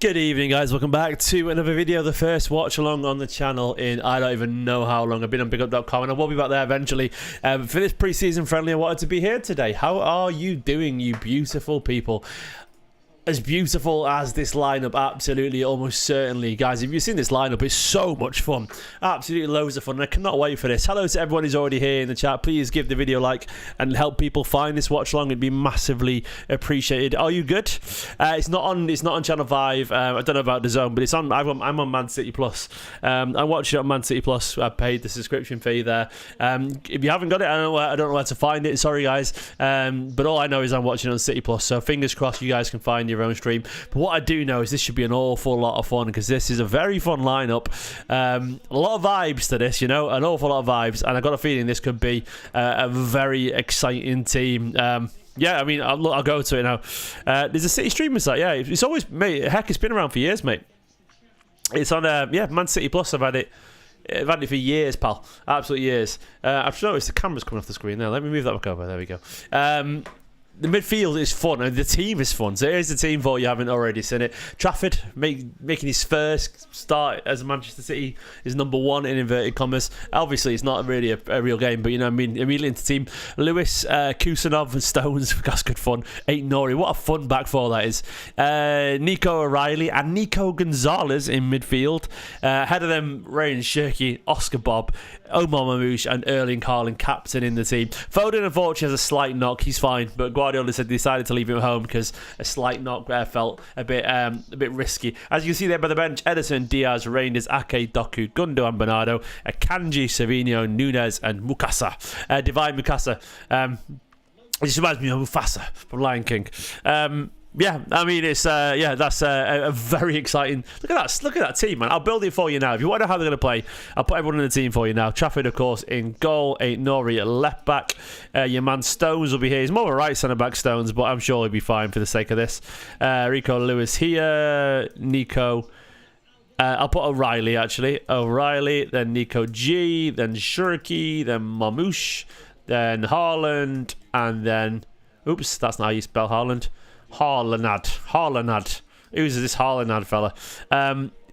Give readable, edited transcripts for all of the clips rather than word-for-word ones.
Good evening, guys. Welcome back to another video, the first watch along on the channel in I don't even know how long. I've been on bigup.com and I will be back there eventually. For this pre-season friendly, I wanted to be here today. How are you doing, you beautiful people? As beautiful as this lineup, absolutely, almost certainly. Guys, if you've seen this lineup, it's so much fun. Absolutely loads of fun, and I cannot wait for this. Hello to everyone who's already here in the chat. Please give the video a like and help people find this watch along. It'd be massively appreciated. Are you good? It's not on Channel 5. I don't know about the Zone, but it's on. I'm on Man City Plus. I watch it on Man City Plus. I paid the subscription fee there. If you haven't got it, I don't know where to find it. Sorry, guys. But all I know is I'm watching it on City Plus. So fingers crossed, you guys can find your own stream. But what I do know is this should be an awful lot of fun, because this is a very fun lineup. A lot of vibes to this, you know, an awful lot of vibes, and I got a feeling this could be a very exciting team. Yeah, I mean, I'll go to it now. There's a City streaming site. Yeah, it's always, mate, heck, it's been around for years, mate. It's on yeah, Man City Plus. I've had it for years, pal. Absolute years. I've just noticed the camera's coming off the screen now. Let me move that back over. There we go. The midfield is fun, and the team is fun. So here's the team for you haven't already seen it. Trafford making his first start as a Manchester City is #1 in inverted commas. Obviously, it's not really a real game, but you know, I mean, immediately into team. Lewis, Kusanov, and Stones. That's good fun. Ait-Nouri, what a fun back four that is. Nico O'Reilly and Nico Gonzalez in midfield. Ahead of them, Rayan Cherki, Oscar Bob, Omar Mamouche, and Erling Haaland captain in the team. Foden, unfortunately, has a slight knock. He's fine, but Guardiola said decided to leave him at home because a slight knock felt a bit risky. As you can see there by the bench, Ederson, Diaz, Reijnders, Ake, Doku, Gundo, and Bernardo, Akanji, Savinho, Nunez, and Mukasa. Divine Mukasa. This reminds me of Mufasa from Lion King. Yeah, I mean, it's yeah, that's a very exciting. Look at that team, man. I'll build it for you now. If you want to know how they're going to play, I'll put everyone in the team for you now. Trafford, of course, in goal. Ait-Nouri at left back. Your man Stones will be here. He's more of a right centre back, Stones, but I'm sure he'll be fine for the sake of this. Rico Lewis here. Nico. I'll put O'Reilly, actually. O'Reilly, then Nico G, then Cherki, then Mamouche, then Haaland, and then... Oops, that's not how you spell Haaland. Haaland. Who's this Haaland fella?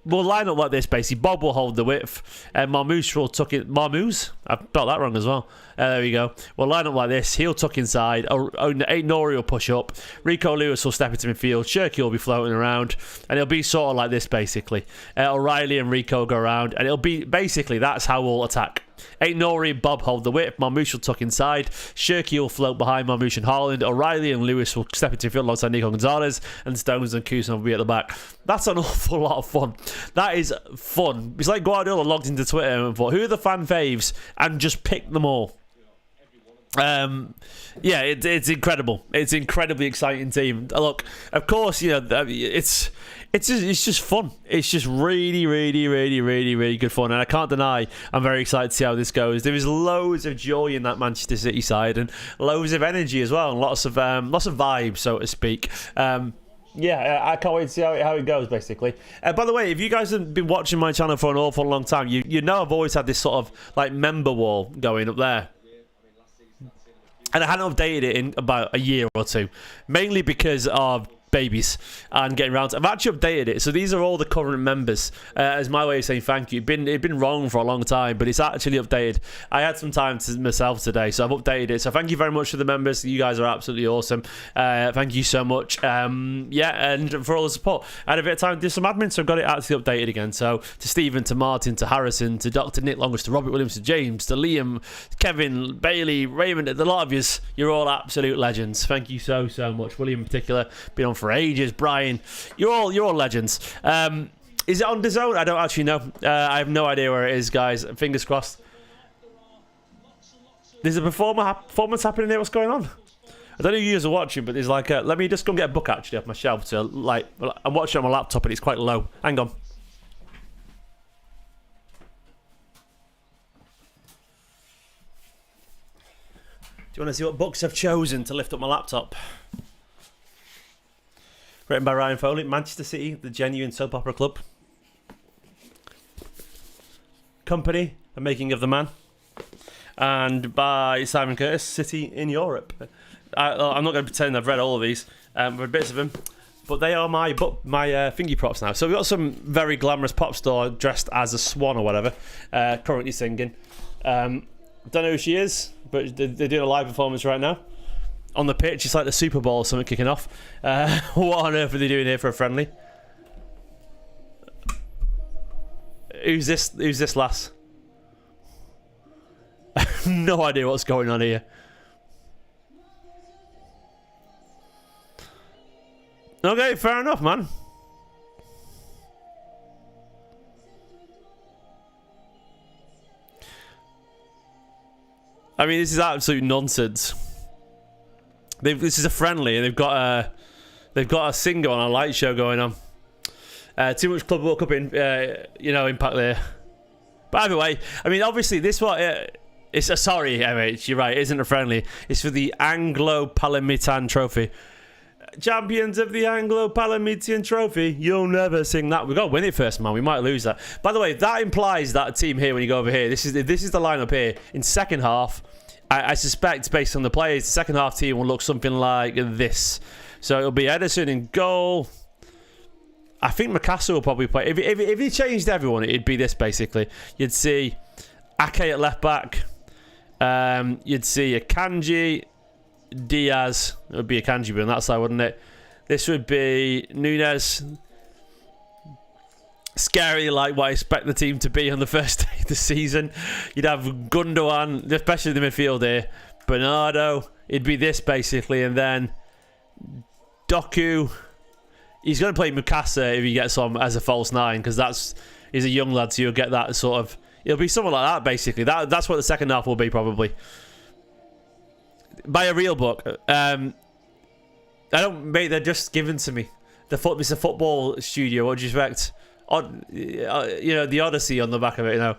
We'll line up like this, basically. Bob will hold the width, and Mamouche will tuck in. Marmouze? I've spelled that wrong as well. There we go. We'll line up like this. He'll tuck inside. Ait-Nouri will push up. Rico Lewis will step into midfield. Cherki will be floating around, and it'll be sort of like this, basically. O'Reilly and Rico go around, and it'll be basically that's how we'll attack. Ait-Nouri and Bob hold the width. Mamouche will tuck inside. Cherki will float behind Mamouche and Haaland. O'Reilly and Lewis will step into field alongside Nico Gonzalez, and Stones and Kusan will be at the back. That's an awful lot of fun. That is fun. It's like Guardiola logged into Twitter and thought, who are the fan faves, and just picked them all. Yeah, it's incredible. It's an incredibly exciting team. Look, of course, you know, it's just fun. It's just really good fun, and I can't deny I'm very excited to see how this goes. There is loads of joy in that Manchester City side, and loads of energy as well, and lots of vibes, so to speak. Yeah, I can't wait to see how it goes, basically. By the way, if you guys have been watching my channel for an awful long time, you know I've always had this sort of like member wall going up there. And I hadn't updated it in about a year or two, mainly because of babies and getting around to I've actually updated it, so these are all the current members as my way of saying thank you. It'd been wrong for a long time, but it's actually updated. I had some time to myself today, so I've updated it. So thank you very much for the members. You guys are absolutely awesome. Thank you so much. Yeah, and for all the support. I had a bit of time to do some admin, so I've got it actually updated again. So to Stephen, to Martin, to Harrison, to Dr. Nick Longest, to Robert Williams, to James, to Liam, Kevin, Bailey, Raymond, a lot of you're all absolute legends. Thank you so much. William in particular, been on for ages. Brian, you're all legends. Is it on the Zone? I don't actually know. I have no idea where it is, guys. Fingers crossed. There's a performance happening there. What's going on? I don't know if you guys are watching, but there's like let me just go and get a book actually off my shelf. So like, I'm watching on my laptop and it's quite low. Hang on. Do you want to see what books I've chosen to lift up my laptop? Written by Ryan Foley, Manchester City, the genuine soap opera club. Company, The Making of the Man. And by Simon Curtis, City in Europe. I'm not going to pretend I've read all of these. I've read bits of them. But they are my thingy props now. So we've got some very glamorous pop star dressed as a swan or whatever, currently singing. Don't know who she is, but they're doing a live performance right now. On the pitch, it's like the Super Bowl or something kicking off. What on earth are they doing here for a friendly? Who's this lass? I have no idea what's going on here. Okay, fair enough, man. I mean, this is absolute nonsense. This is a friendly, and they've got a singer on a light show going on. Too much Club World Cup impact there. But either way, I mean, obviously this one. It's a sorry, MH. You're right. It isn't a friendly. It's for the Anglo-Palamitan Trophy. Champions of the Anglo-Palamitan Trophy. You'll never sing that. We've got to win it first, man. We might lose that. By the way, that implies that team here, when you go over here, this is the lineup here. In second half, I suspect, based on the players, the second half team will look something like this. So it'll be Ederson in goal. I think Mukasa will probably play. If he changed everyone, it'd be this, basically. You'd see Ake at left back. You'd see a Kanji. Diaz. It would be a Kanji on that side, wouldn't it? This would be Nunes. Scary, like what I expect the team to be on the first day of the season. You'd have Gundogan, especially the midfield here. Bernardo. It'd be this, basically. And then Doku. He's going to play Mukasa if he gets on as a false nine, because he's a young lad, so you'll get that sort of... It'll be something like that, basically. That's what the second half will be, probably. By a real book. They're just given to me. It's a football studio. What do you expect? The Odyssey on the back of it.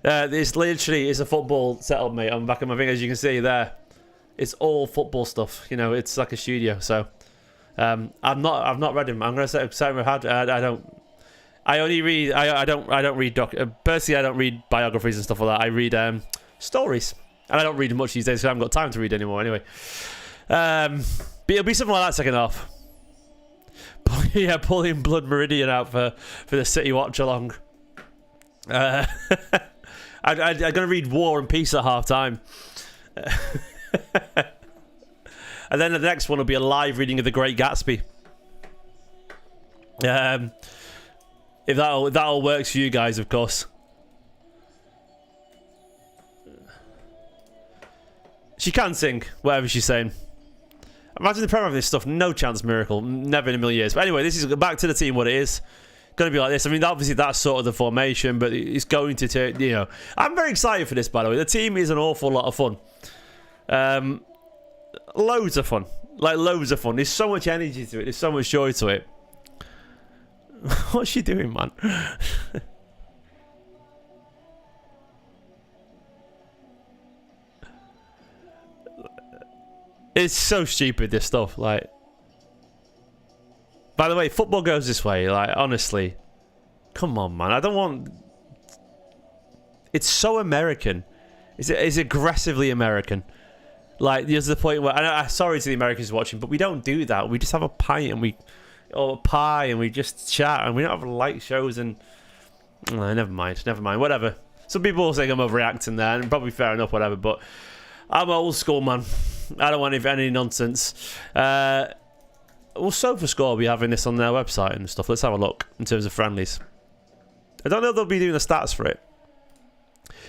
It's literally a football setup, mate. On the back of my finger, as you can see there, it's all football stuff. It's like a studio. So I've not read him. I'm gonna say I don't. I only read. I don't read personally. I don't read biographies and stuff like that. I read stories, and I don't read much these days, so I haven't got time to read anymore. Anyway, but it'll be something like that second half. Yeah, pulling Blood Meridian out for the City Watchalong. I'm gonna read War and Peace at half time. And then the next one will be a live reading of The Great Gatsby. If that all works for you guys, of course. She can sing, whatever she's saying. Imagine the Premier of this stuff. No chance miracle. Never in a million years. But anyway, this is back to the team what it is. Going to be like this. I mean, obviously that's sort of the formation, but it's going to take, I'm very excited for this, by the way. The team is an awful lot of fun. Loads of fun. Like, loads of fun. There's so much energy to it. There's so much joy to it. What's she doing, man? It's so stupid, this stuff. Like, by the way, football goes this way. Like, honestly, come on, man. I don't want. It's so American. It's aggressively American. Like, there's the point where I'm sorry to the Americans watching, but we don't do that. We just have a pint or a pie and we just chat and we don't have light shows and. Never mind. Whatever. Some people will think I'm overreacting there, and probably fair enough. Whatever, but I'm old school, man. I don't want any nonsense. Will SofaScore will be having this on their website and stuff. Let's have a look in terms of friendlies. I don't know if they'll be doing the stats for it.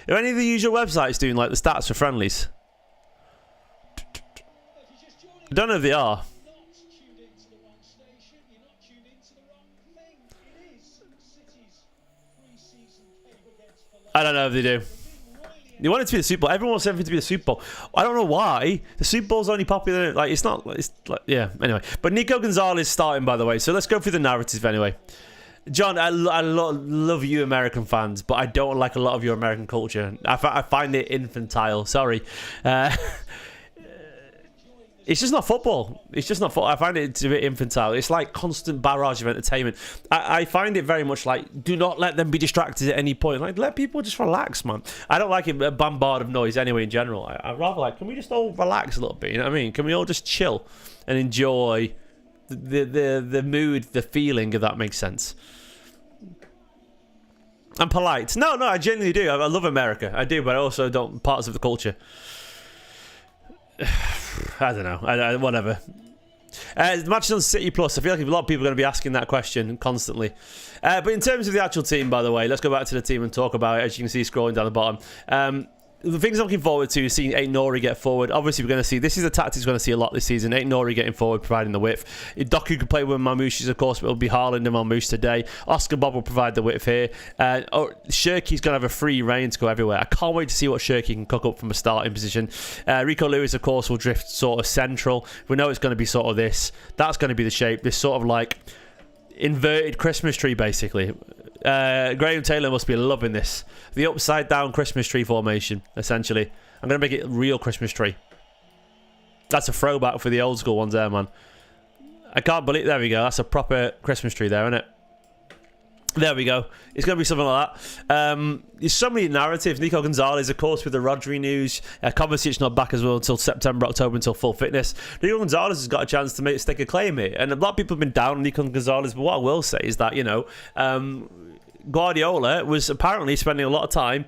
Are any of the usual websites doing like the stats for friendlies? I don't know if they are. I don't know if they do. They want it to be the Super Bowl. Everyone wants everything to be the Super Bowl. I don't know why. The Super Bowl's only popular. Like, it's not. It's like, yeah. Anyway, but Nico Gonzalez starting, by the way. So let's go through the narrative anyway. John, I love you American fans, but I don't like a lot of your American culture. I find it infantile. Sorry. It's just not football. It's just not football. I find it a bit infantile. It's like constant barrage of entertainment. I find it very much like, do not let them be distracted at any point. Like, let people just relax, man. I don't like a bombard of noise anyway in general. I rather like, can we just all relax a little bit? You know what I mean? Can we all just chill and enjoy the mood, the feeling, if that makes sense? I'm polite. No, I genuinely do. I love America. I do, but I also don't parts of the culture. I don't know. Whatever. Matches on City Plus. I feel like a lot of people are going to be asking that question constantly. But in terms of the actual team, by the way, let's go back to the team and talk about it. As you can see, scrolling down the bottom. The things I'm looking forward to is seeing Ait-Nouri get forward. Obviously, we're going to see, this is a tactics we're going to see a lot this season. Ait-Nouri getting forward, providing the width. Doku could play with Mamouche, of course, but it'll be Haaland and Mamouche today. Oscar Bob will provide the width here. Cherki's going to have a free reign to go everywhere. I can't wait to see what Cherki can cook up from a starting position. Rico Lewis, of course, will drift sort of central. We know it's going to be sort of this. That's going to be the shape. This sort of like inverted Christmas tree, basically. Graham Taylor must be loving this. The upside down Christmas tree formation, essentially. I'm going to make it a real Christmas tree. That's a throwback for the old school ones there, man. I can't believe... There we go. That's a proper Christmas tree there, isn't it? There we go. It's going to be something like that. There's so many narratives. Nico Gonzalez, of course, with the Rodri news. Kovacic not back as well until September, October, until full fitness. Nico Gonzalez has got a chance to stake a claim here. And a lot of people have been down on Nico Gonzalez, but what I will say is that, you know, Guardiola was apparently spending a lot of time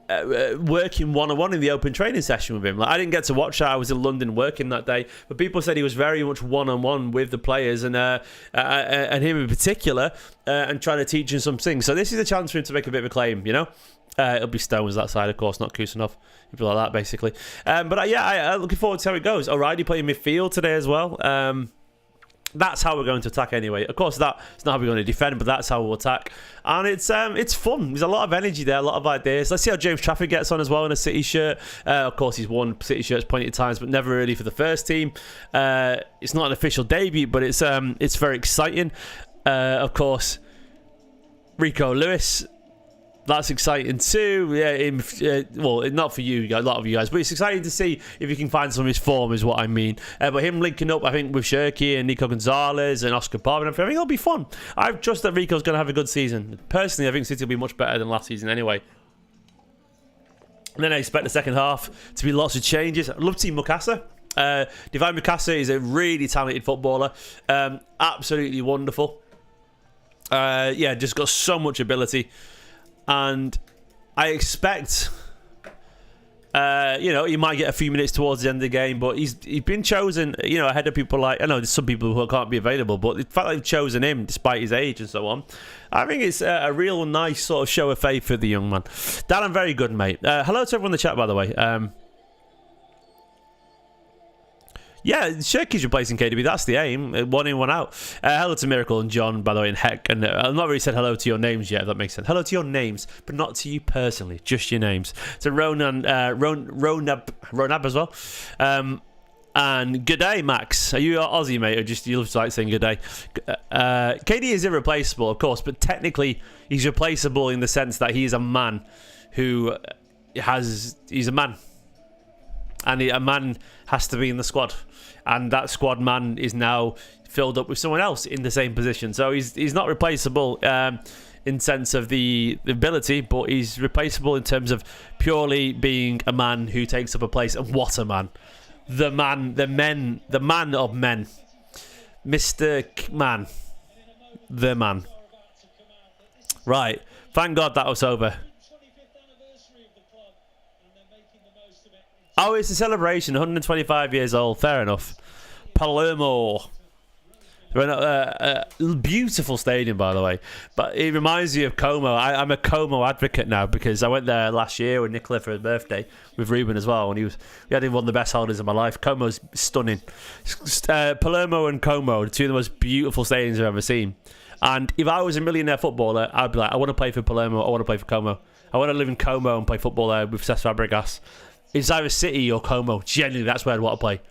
working one-on-one in the open training session with him. Like, I didn't get to watch that. I was in London working that day, but people said he was very much one-on-one with the players and him in particular, and trying to teach him some things. So this is a chance for him to make a bit of a claim, you know. It'll be Stones that side, of course, not Kusanov. People like that, basically. But yeah, I'm looking forward to how it goes. O'Reilly playing midfield today as well. That's how we're going to attack anyway. Of course, that's not how we're going to defend, but that's how we'll attack. And it's fun. There's a lot of energy there, a lot of ideas. Let's see how James Trafford gets on as well in a City shirt. Of course, he's worn City shirts plenty of times, but never really for the first team. It's not an official debut, but it's very exciting. Of course, Rico Lewis. That's exciting too. Yeah, well, not for you guys, a lot of you guys, but it's exciting to see if he can find some of his form, is what I mean. But him linking up, I think, with Cherki and Nico Gonzalez and Oscar Bob and everything, I think it'll be fun. I trust that Rico's going to have a good season. Personally, I think City will be much better than last season anyway. And then I expect the second half to be lots of changes. I love to see Mukasa. Divine Mukasa is a really talented footballer. Absolutely wonderful. Yeah, just got so much ability. And I expect, you know, he might get a few minutes towards the end of the game, but he's been chosen, you know, ahead of people like, I know there's some people who can't be available, but the fact that they've chosen him despite his age and so on, I think it's a real nice sort of show of faith for the young man. Dan, I'm very good, mate. Hello to everyone in the chat, by the way. Yeah, Cherki's replacing KDB. That's the aim. One in, one out. Hello to Miracle and John, by the way, and Heck. And I've not really said hello to your names yet, if that makes sense. Hello to your names, but not to you personally. Just your names. To Ronab as well. And good day, Max. Are you Aussie, mate, or just you love to like saying good day? KD is irreplaceable, of course, but technically he's replaceable in the sense that he is a man who he's a man. And a man has to be in the squad. And that squad man is now filled up with someone else in the same position. So he's not replaceable in sense of the ability, but he's replaceable in terms of purely being a man who takes up a place. And what a man. The man of men. Mr. Man. The man. Right. Thank God that was over. Oh, it's a celebration. 125 years old. Fair enough. Palermo. Beautiful stadium, by the way. But it reminds me of Como. I'm a Como advocate now because I went there last year with Nicola for his birthday with Ruben as well, and we had one of the best holidays of my life. Como's stunning. Palermo and Como are two of the most beautiful stadiums I've ever seen. And if I was a millionaire footballer, I'd be like, I want to play for Palermo. I want to play for Como. I want to live in Como and play football there with Cesc Fabregas. It's either City or Como. Genuinely, that's where I'd want to play.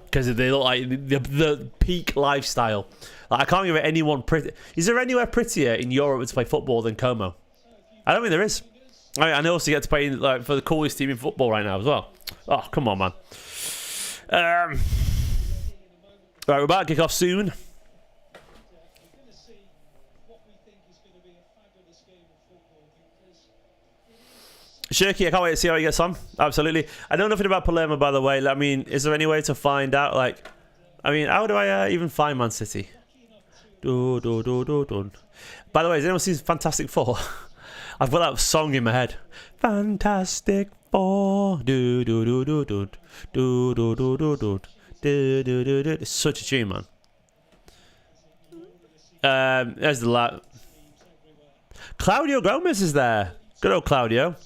Because they look like the peak lifestyle. Like, I can't think of anyone pretty. Is there anywhere prettier in Europe to play football than Como? I don't think there is. I mean, and they also get to play for the coolest team in football right now as well. Oh, come on, man. Right, we're about to kick off soon. Cherki, I can't wait to see how he gets on. Absolutely. I know nothing about Palermo, by the way. I mean, is there any way to find out? Like, I mean, how do I even find Man City? By the way, has anyone seen Fantastic Four? I've got that song in my head. Fantastic Four. It's such a tune, man. There's the lad. Claudio Gomez is there. Good old Claudio.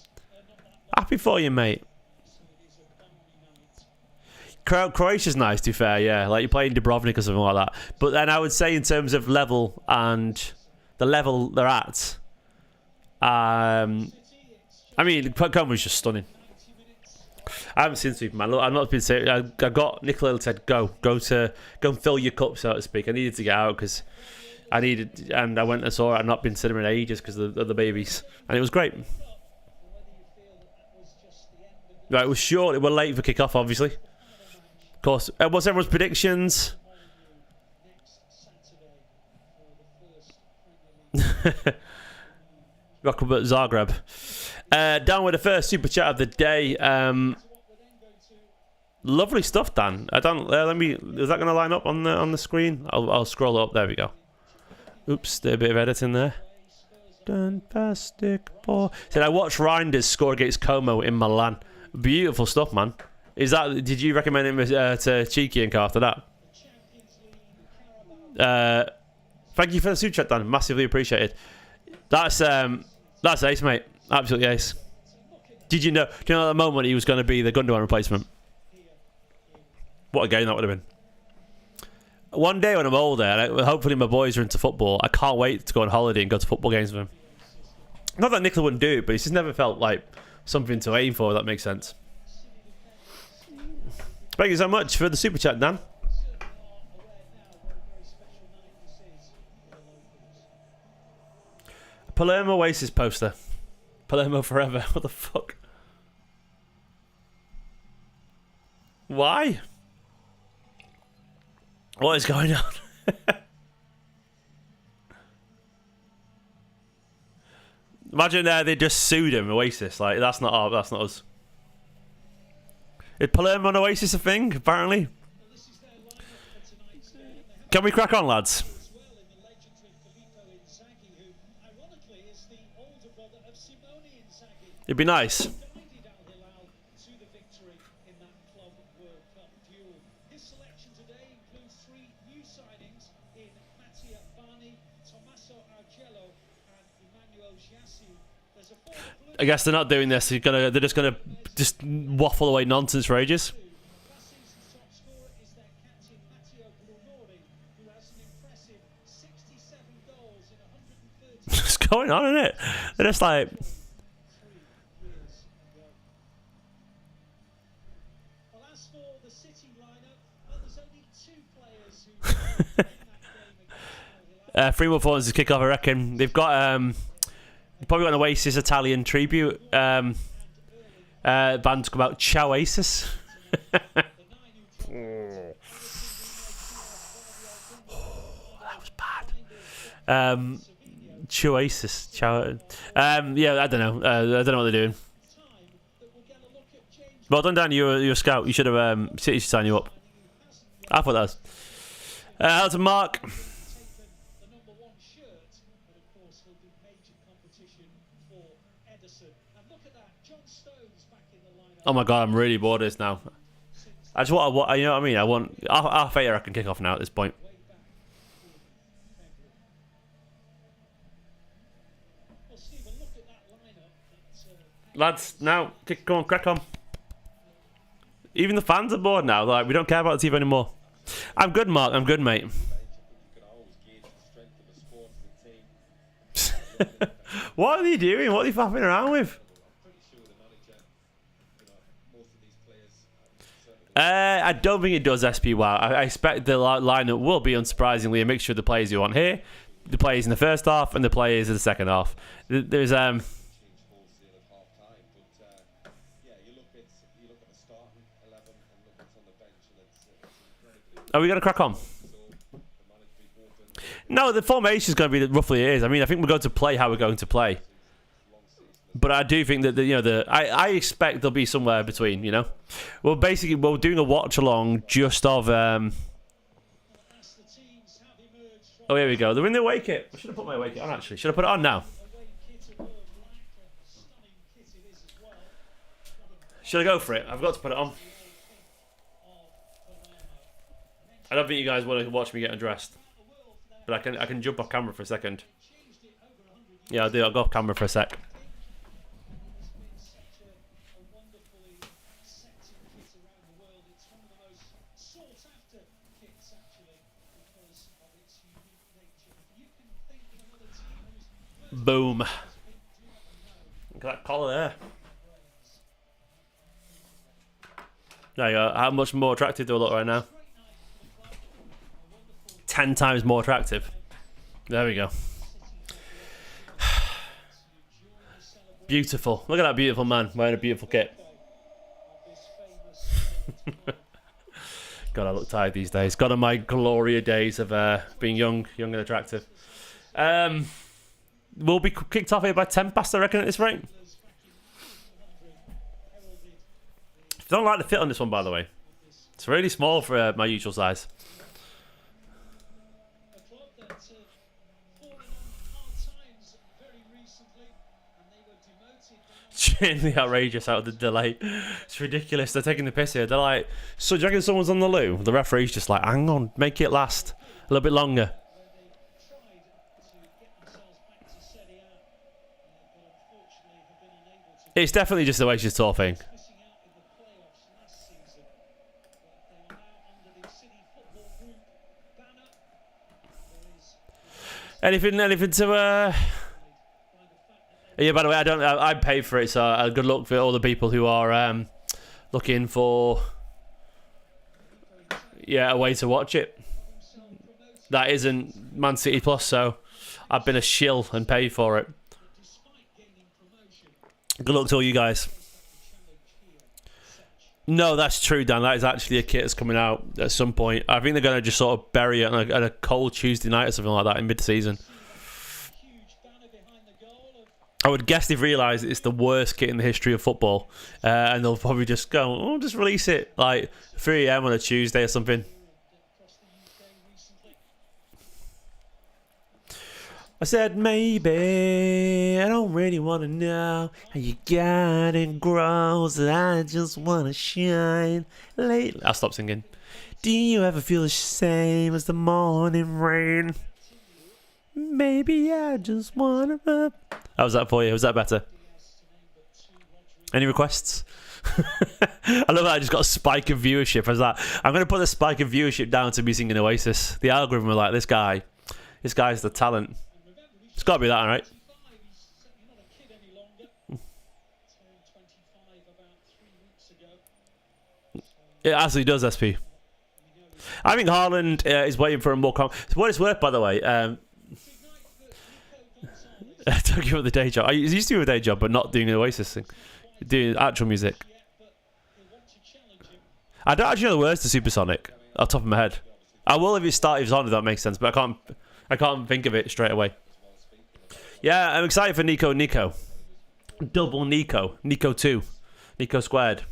Happy for you, mate. Croatia's nice, to be fair, yeah. Like, you're playing Dubrovnik or something like that. But then I would say in terms of level and the level they're at, I mean, Come's just stunning. I haven't seen Superman. Look, I've not been saying. I got Nicola said, go and fill your cup, so to speak. I needed to get out because I needed, and I went and saw it. I'd not been cinema in ages because of the babies, and it was great. Right, we're short. We're late for kick-off, obviously. Of course. What's everyone's predictions? Rockabert Zagreb. Down with the first super chat of the day. Lovely stuff, Dan. I don't. Let me. Is that going to line up on the screen? I'll scroll up. There we go. Oops, did a bit of editing there. Fantastic ball. Said I watched Reijnders score against Como in Milan. Beautiful stuff, man. Is that? Did you recommend him to Cheeky and Co after that? Thank you for the super chat, Dan. Massively appreciated. That's ace, mate. Absolutely ace. Did you know? Do you know at the moment he was going to be the Gundogan replacement? What a game that would have been. One day when I'm older, and hopefully my boys are into football, I can't wait to go on holiday and go to football games with him. Not that Nicola wouldn't do it, but it's just never felt like something to aim for, if that makes sense. Thank you so much for the super chat, Dan. Palermo Oasis poster. Palermo forever. What the fuck? Why? What is going on? Imagine they just sued him, Oasis. Like, that's not us. Is Palermo and Oasis a thing, apparently? Can we crack on, lads? It'd be nice. I guess they're not doing this. They're just gonna waffle away nonsense for ages. What's going on, isn't it? They're just like. Free more phones to kick off, I reckon. They've got probably got an Oasis Italian tribute band to come out, Choasis. That was bad. Choasis. Yeah, I don't know. I don't know what they're doing. Well done, Dan. You're a scout. You should have City should sign you up. I thought that was. How's it, Mark? Oh my god, I'm really bored of this now. I just want, you know what I mean? I want half 8 I can kick off now at this point. Lads, now go on, crack on. Even the fans are bored now. Like, we don't care about the TV anymore. I'm good, Mark. I'm good, mate. What are they doing? What are they faffing around with? I don't think it does SPY. I expect the lineup will be, unsurprisingly, a mixture of the players you want here, the players in the first half, and the players in the second half. There's Are we going to crack on? No, the formation is going to be roughly it is. I mean, I think we're going to play how we're going to play. But I do think that I expect there'll be somewhere between. Well, basically we're doing a watch along just of. Oh, here we go. They're in the away kit. I should have put my away kit on actually. Should I put it on now? Should I go for it? I've got to put it on. I don't think you guys want to watch me get undressed, but I can jump off camera for a second. Yeah, I'll do. I'll go off camera for a sec. Boom. Look at that collar there. There you go. How much more attractive do I look right now? 10 times more attractive. There we go. Beautiful. Look at that beautiful man wearing a beautiful kit. God, I look tired these days. God, on my Gloria days of being young and attractive. We'll be kicked off here by 10 past, I reckon, at this rate. I don't like the fit on this one, by the way. It's really small for my usual size. Genuinely outrageous out of the delay. It's ridiculous. They're taking the piss here. They're like, so do you reckon someone's on the loo? The referee's just like, hang on, make it last a little bit longer. It's definitely just the way she's talking. Anything to yeah, by the way, I paid for it, so good luck for all the people who are looking for a way to watch it. That isn't Man City Plus, so I've been a shill and paid for it. Good luck to all you guys. No, that's true, Dan. That is actually a kit that's coming out at some point. I think they're going to just sort of bury it on a cold Tuesday night or something like that in mid-season. I would guess they've realised it's the worst kit in the history of football. And they'll probably just go, oh, just release it like 3 AM on a Tuesday or something. I said, maybe, I don't really want to know how you got it grows, I just want to shine lately. I'll stop singing. Do you ever feel the same as the morning rain? Maybe I just want to... How was that for you? Was that better? Any requests? I love that I just got a spike of viewership. I was like, I'm going to put the spike of viewership down to me singing Oasis. The algorithm were like, this guy's the talent. It's got to be that, right? It absolutely does, SP. I think Haaland is waiting for a more... For what it's worth, by the way, talking about the day job. I used to do a day job, but not doing an Oasis thing. Doing actual music. I don't actually know the words to Supersonic off the top of my head. I will if it's on, if that makes sense, but I can't think of it straight away. Yeah, I'm excited for Nico. Double Nico. Nico 2. Nico squared.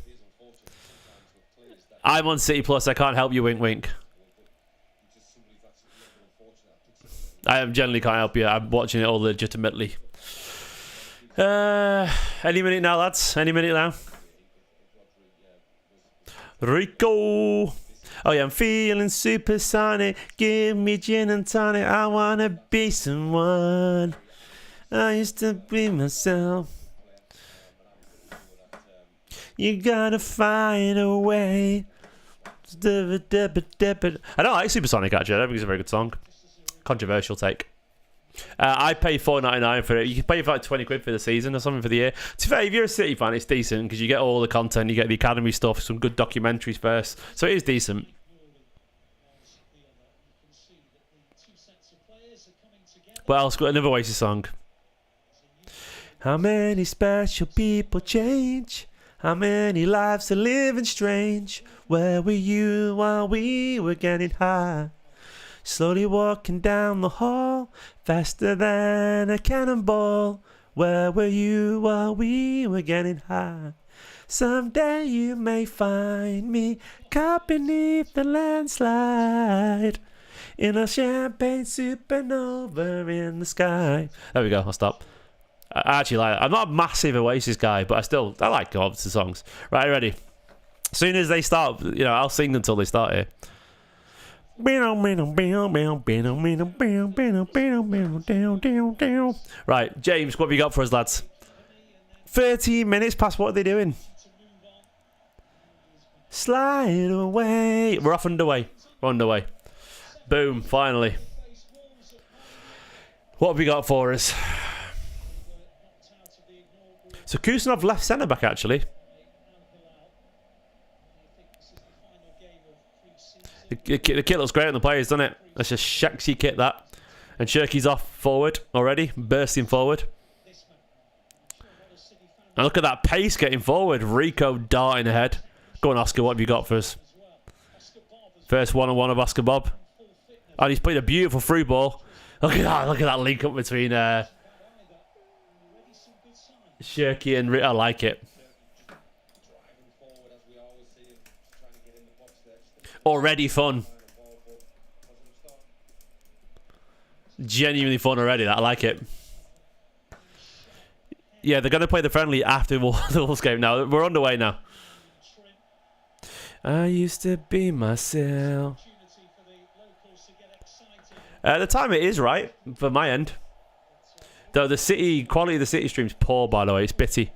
I'm on City Plus. I can't help you, wink, wink. I generally can't help you. I'm watching it all legitimately. Any minute now, lads. Any minute now. Rico. Oh yeah, I'm feeling supersonic. Give me gin and tonic. I wanna be someone. I used to be myself. You gotta find a way. I don't like Supersonic actually. I don't think it's a very good song. Controversial take. I pay $4.99 for it. You can pay for like 20 quid for the season or something for the year. To be fair, if you're a City fan, it's decent because you get all the content. You get the academy stuff, some good documentaries first. So it is decent. What else? Got another Oasis song. How many special people change? How many lives are living strange? Where were you while we were getting high? Slowly walking down the hall, faster than a cannonball. Where were you while we were getting high? Someday you may find me caught beneath the landslide in a champagne supernova in the sky. There we go, I'll stop. I actually like it. I'm not a massive Oasis guy, but I like Oasis songs. Right, ready? As soon as they start, I'll sing until they start here. Right, James, what have you got for us, lads? 13 minutes past, what are they doing? Slide away. We're off underway. We're underway. Boom, finally. What have we got for us? So Kusanov left centre-back, actually. The kit looks great on the players, doesn't it? That's a sexy kit, that. And Cherki's off forward already, bursting forward. And look at that pace getting forward. Rico darting ahead. Go on, Oscar, what have you got for us? First one-on-one of Oscar Bob. And he's played a beautiful through ball. Look at that link up between Cherki and Rico. I like it. Already fun. Genuinely fun already. I like it. Yeah, they're going to play the friendly after the Wolves game now. We're underway now. I used to be myself. The time it is right for my end. Though the quality of the City stream's poor, by the way. It's bitty.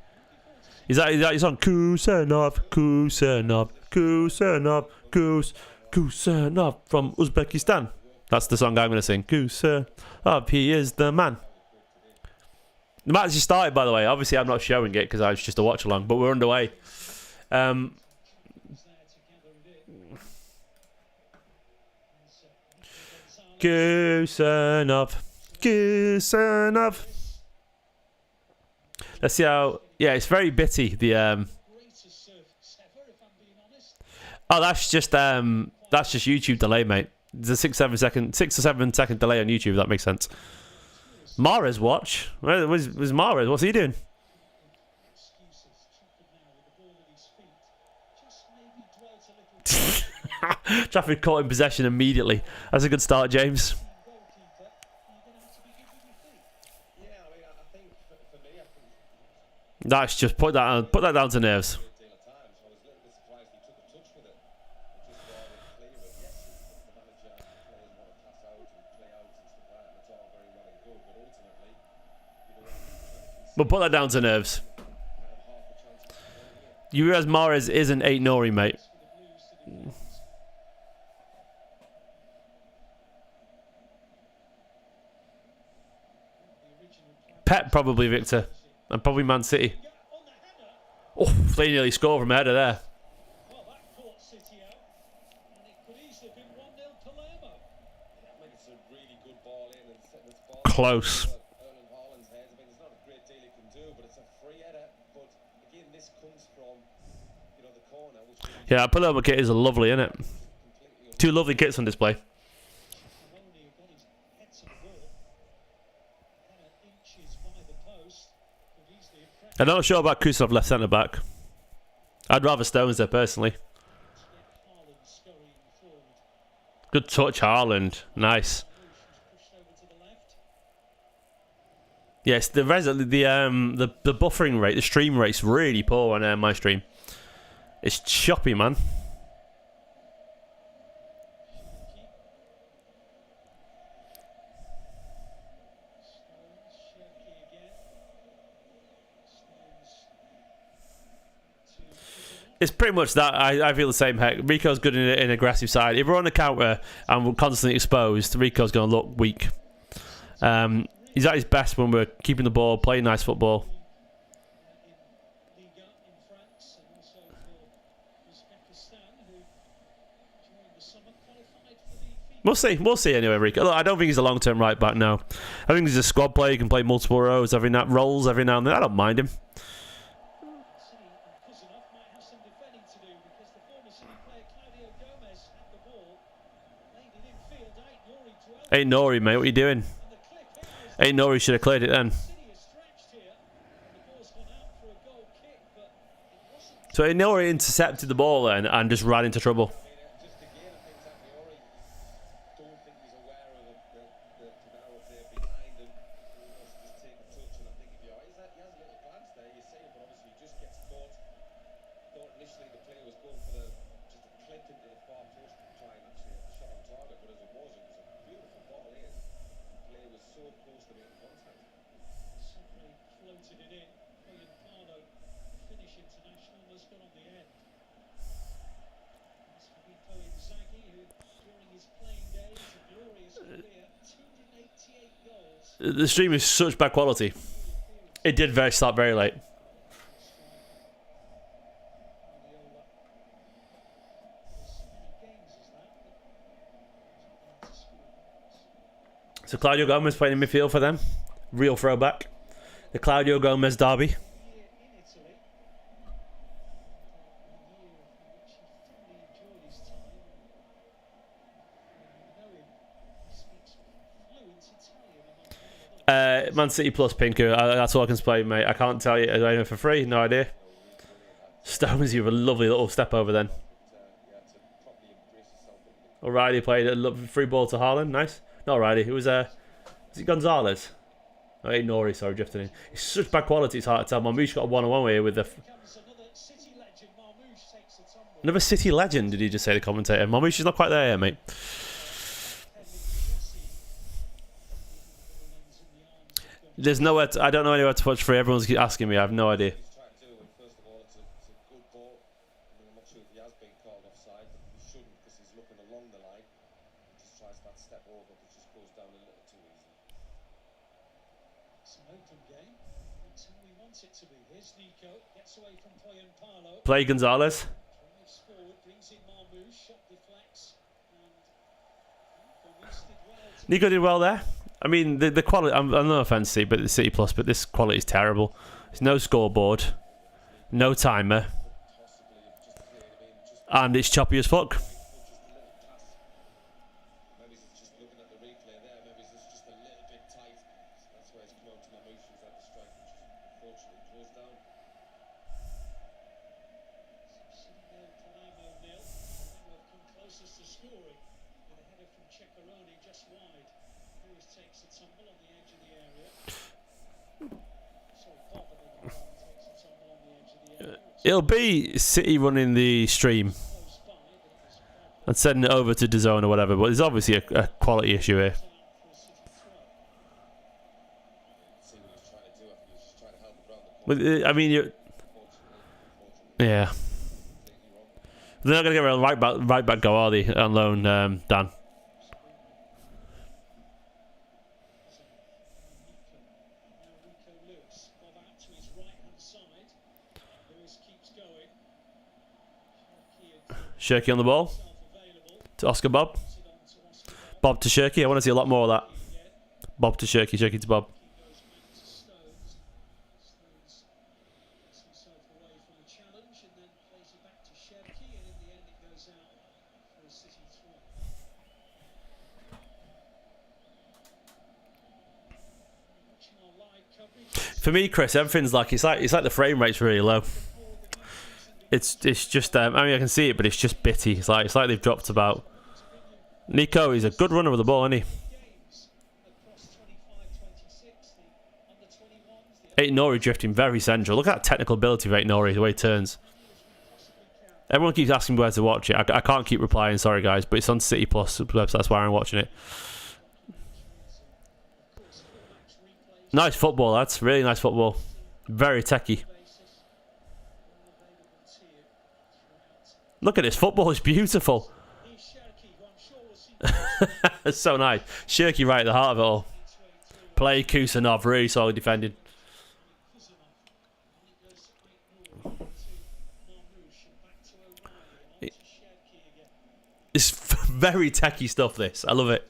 He's on Kusanov from Uzbekistan. That's the song I'm going to sing. Kusanov, he is the man. The match just started, by the way. Obviously, I'm not showing it because I was just a watch along, but we're underway. Kusanov. Let's see how. Yeah, it's very bitty. The Oh, that's just YouTube delay, mate. There's a 6 or 7 second delay on YouTube. If that makes sense. Mahrez watch. Where's Mahrez? What's he doing? Trafford caught in possession immediately. That's a good start, James. That's just put that down to nerves. But put that down to nerves. You realise Mahrez isn't Ait-Nouri, mate. Pep probably, Victor. And probably Man City. Oh, they nearly scored from a header there. Close. Yeah, Palermo kit is lovely, isn't it? Two lovely kits on display. I'm not sure about Kusanov left centre back. I'd rather Stones there personally. Good touch, Haaland. Nice. Yes, the buffering rate, the stream rate's really poor on my stream. It's choppy, man. It's pretty much that. I feel the same. Heck, Rico's good in an aggressive side. If we're on the counter and we're constantly exposed, Rico's going to look weak. He's at his best when we're keeping the ball, playing nice football. We'll see. We'll see anyway, Rico. Look, I don't think he's a long-term right back now. I think he's a squad player. He can play multiple roles every now and then. I don't mind him. Ait-Nouri, mate, what are you doing? Ait-Nouri should have cleared it then. So Ait-Nouri intercepted the ball then and just ran into trouble. The stream is such bad quality. It did start very late. So Claudio Gomez playing in midfield for them. Real throwback. The Claudio Gomez derby. Man City plus Pinku. That's all I can play, mate. I can't tell you. I know for free. No idea. Stones, you have a lovely little step over then. O'Reilly played a free ball to Haaland. Nice. Not O'Reilly. It was is it Gonzalez? Oh, Ait-Nouri, sorry, drifting in. It's such bad quality. It's hard to tell. Marmoush got a one-on-one here with the. Another City legend, did he just say, the commentator? Marmoush is not quite there yet, mate. There's nowhere. I don't know anywhere to watch free. Everyone's asking me. I have no idea. Play Gonzalez. Nico did well there. I mean, the quality, I'm no offence to but the City Plus, but this quality is terrible. There's no scoreboard, no timer, and it's choppy as fuck. It'll be City running the stream and sending it over to DAZN or whatever, but there's obviously a quality issue here. I mean, yeah. They're not going to get a right back go, are they, on loan, Dan? Cherki on the ball to Oscar Bob. Bob to Cherki. I want to see a lot more of that. Bob to Cherki. Cherki to Bob. For me, Chris, everything's like it's like the frame rate's really low. It's just I mean I can see it, but it's just bitty. It's like they've dropped about. Nico is a good runner with the ball, isn't he? Ait-Nouri drifting very central. Look at that technical ability of Ait-Nouri, the way he turns. Everyone keeps asking me where to watch it. I can't keep replying, sorry guys, but it's on City Plus website. That's why I'm watching it. Nice football, lads. Really nice football. Very techie. Look at this football, it's beautiful. It's so nice. Cherki right at the heart of it all. Play Kusanov, really solid defending. It's very techie stuff, this. I love it.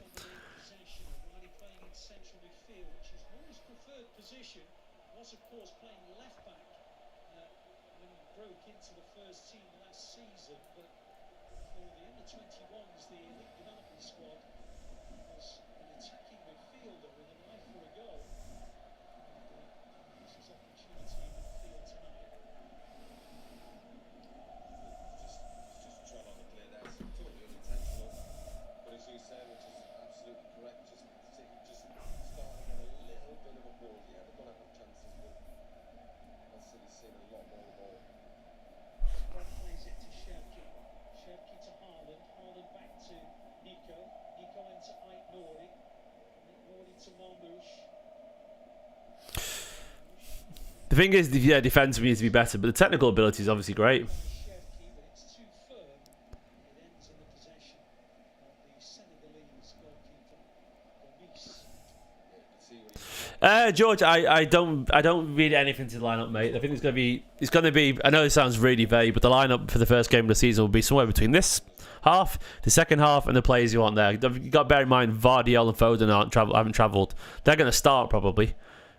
Brad plays it to Cherki. Cherki to Haaland. Haaland back to Nico. Nico into Ait-Nouri. Ait-Nouri to Marmoush. The thing is, yeah, defensively needs to be better, but the technical ability is obviously great. Cherki, but it's too firm. It ends in the possession of the Senegalese goalkeeper, Gomis. George, I don't read anything to the lineup, mate. I think it's gonna be. I know it sounds really vague, but the lineup for the first game of the season will be somewhere between this half, the second half, and the players you want there. You got to bear in mind Vardiel and Foden haven't travelled. They're gonna start probably,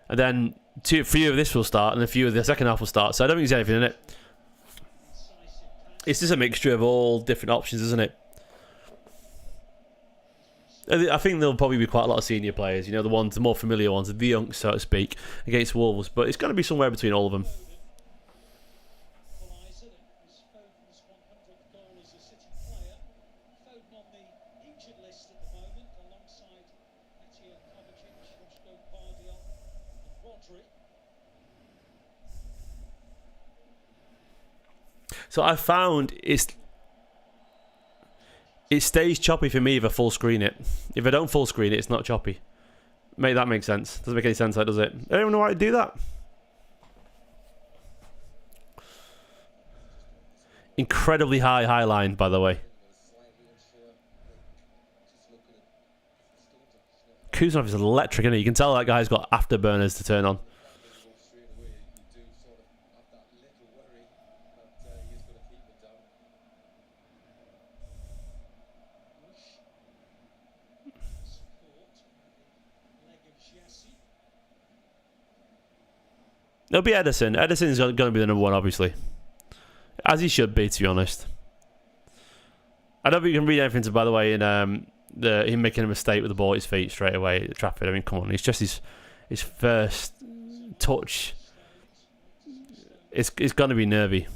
and then a few of this will start, and a few of the second half will start. So I don't think there's anything in it. It's just a mixture of all different options, isn't it? I think there'll probably be quite a lot of senior players, you know, the more familiar ones, the young, so to speak, against Wolves. But it's going to be somewhere between all of them. So I found it stays choppy for me if I full screen it. If I don't full screen it, it's not choppy. Mate, that makes sense. Doesn't make any sense, does it? I don't know why I do that. Incredibly high line, by the way. Kuzanov is electric, isn't he? You can tell that guy's got afterburners to turn on. It'll be Ederson. Ederson's going to be the number one, obviously. As he should be, to be honest. I don't think you can read anything, by the way, in him making a mistake with the ball at his feet straight away at Trafford. I mean, come on. It's just his first touch. It's going to be nervy.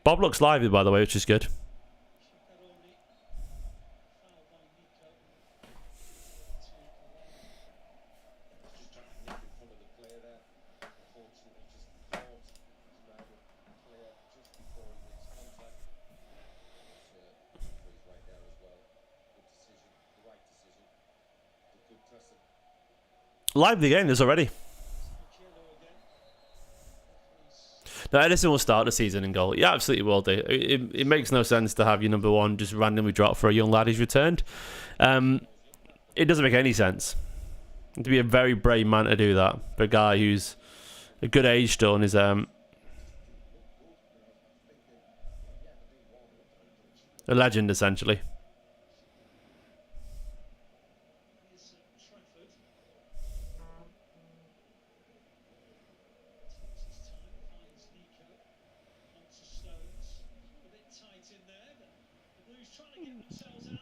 Bob looks lively, by the way, which is good. Lively game, there's already. Now, Ederson will start the season in goal. Yeah, absolutely will do. It makes no sense to have your number one just randomly drop for a young lad who's returned. It doesn't make any sense. To be a very brave man to do that. For a guy who's a good age still and is a legend, essentially.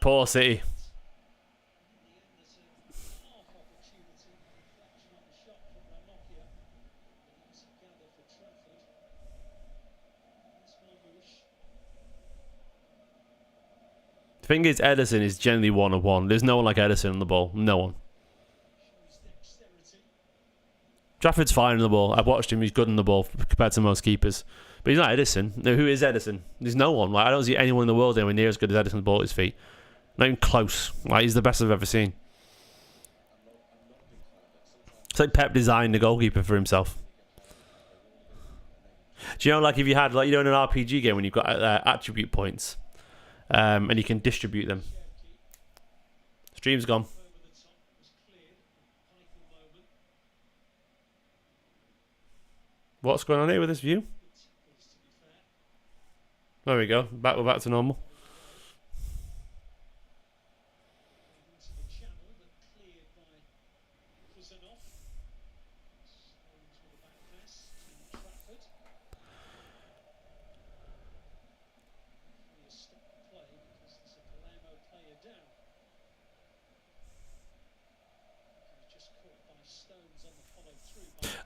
Poor City. The thing is, Ederson is generally one-on-one. There's no one like Ederson on the ball. No one. Trafford's fine on the ball. I've watched him. He's good on the ball compared to most keepers. But he's not Ederson. No, who is Ederson? There's no one. Like, I don't see anyone in the world anywhere near as good as Ederson's ball at his feet. Not even close. Like, he's the best I've ever seen. It's like Pep designed the goalkeeper for himself. Do you know, like, if you had, like, you know, in an RPG game when you've got attribute points, and you can distribute them. Stream's gone. What's going on here with this view? There we go. We're back to normal.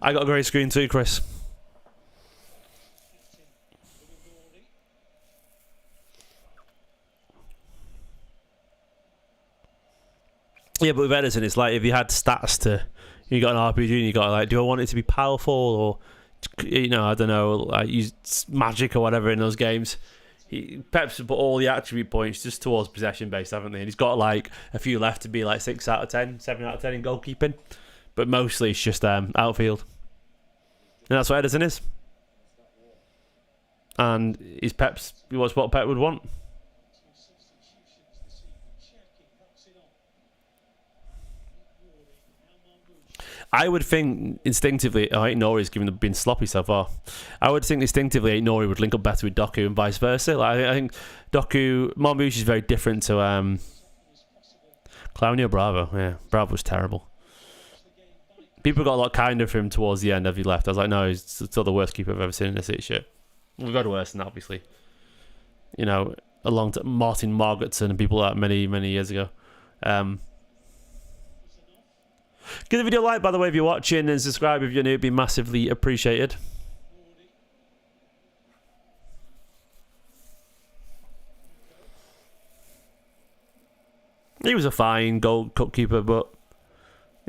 I got a great screen too, Chris. Yeah, but with Ederson, it's like if you had stats to, you got an RPG and you got like, do I want it to be powerful or, you know, I don't know, like use magic or whatever in those games. Pep's put all the attribute points just towards possession based, haven't they? And he's got like a few left to be like 6 out of 10, 7 out of 10 in goalkeeping, but mostly it's just outfield, and that's what Ederson is. And is Pep's what's what Pep would want. I would think instinctively, Ait-Nouri's been sloppy so far. I would think instinctively Ait-Nouri would link up better with Doku and vice versa. Like, I think Marmoush is very different to Claudio Bravo. Yeah, Bravo was terrible. People got a lot kinder for him towards the end as he left. I was like, no, he's still the worst keeper I've ever seen in a City shirt. We've got worse than that, obviously. You know, along to Martin Margetson and people like many, many years ago. Give the video a like, by the way, if you're watching, and subscribe if you're new. It'd be massively appreciated. He was a fine goalkeeper, but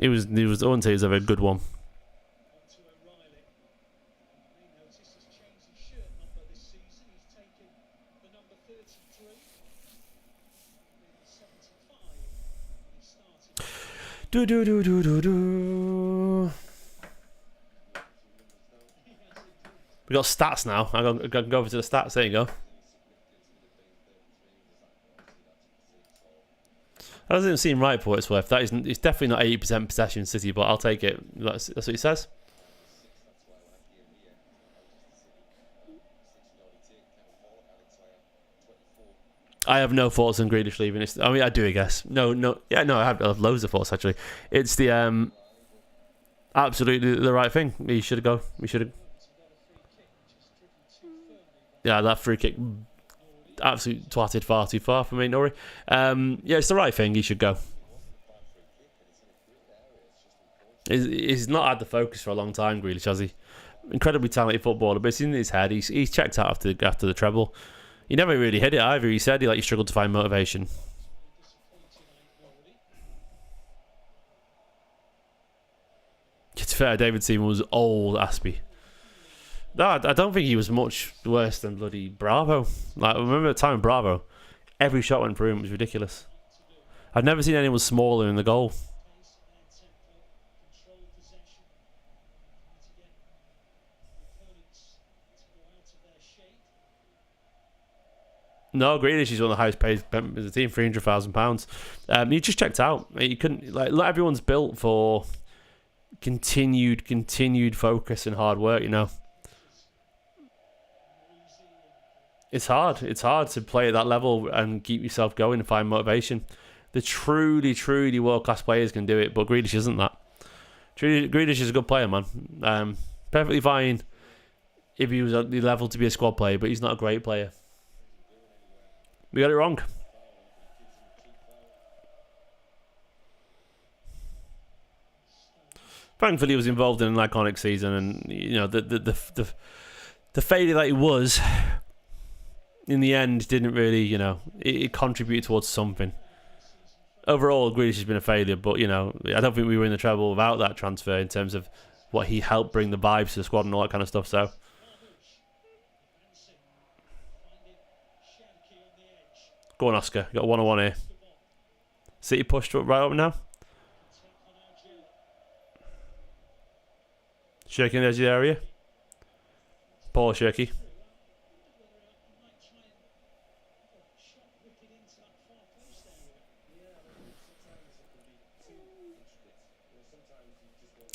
I wouldn't say he was ever a good one. We got stats now. I can go over to the stats. There you go. That doesn't seem right for what it's worth. That isn't. It's definitely not 80% possession City, but I'll take it. That's what he says. I have no thoughts on Grealish leaving. I mean, I do, I guess. No. Yeah, no, I have loads of thoughts, actually. It's the absolutely the right thing. He should go. We should have. Yeah, that free kick absolutely twatted far too far for me, Ait-Nouri. Yeah, it's the right thing. He should go. He's not had the focus for a long time, Grealish, has he? Incredibly talented footballer, but it's in his head. He's checked out after the treble. He never really hit it either. He said he struggled to find motivation. It's fair, David Seaman was old Aspie. No, I don't think he was much worse than bloody Bravo. Like, I remember the time of Bravo, every shot went through him. It was ridiculous. I've never seen anyone smaller in the goal. No, Grealish is one of the highest paid members of the team, £300,000. He just checked out. He couldn't everyone's built for continued focus and hard work. You know, it's hard. It's hard to play at that level and keep yourself going and find motivation. The truly world class players can do it, but Grealish isn't that. Grealish is a good player, man. Perfectly fine if he was at the level to be a squad player, but he's not a great player. We got it wrong. Thankfully, he was involved in an iconic season, and you know the failure that he was in the end didn't really, you know, it contributed towards something. Overall, Grealish has been a failure, but you know, I don't think we were in the trouble without that transfer in terms of what he helped bring the vibes to the squad and all that kind of stuff. So. Go on, Oscar. Got a 1-on-1 here. City pushed right up now. Cherki on the edge of the area. Paul Cherki.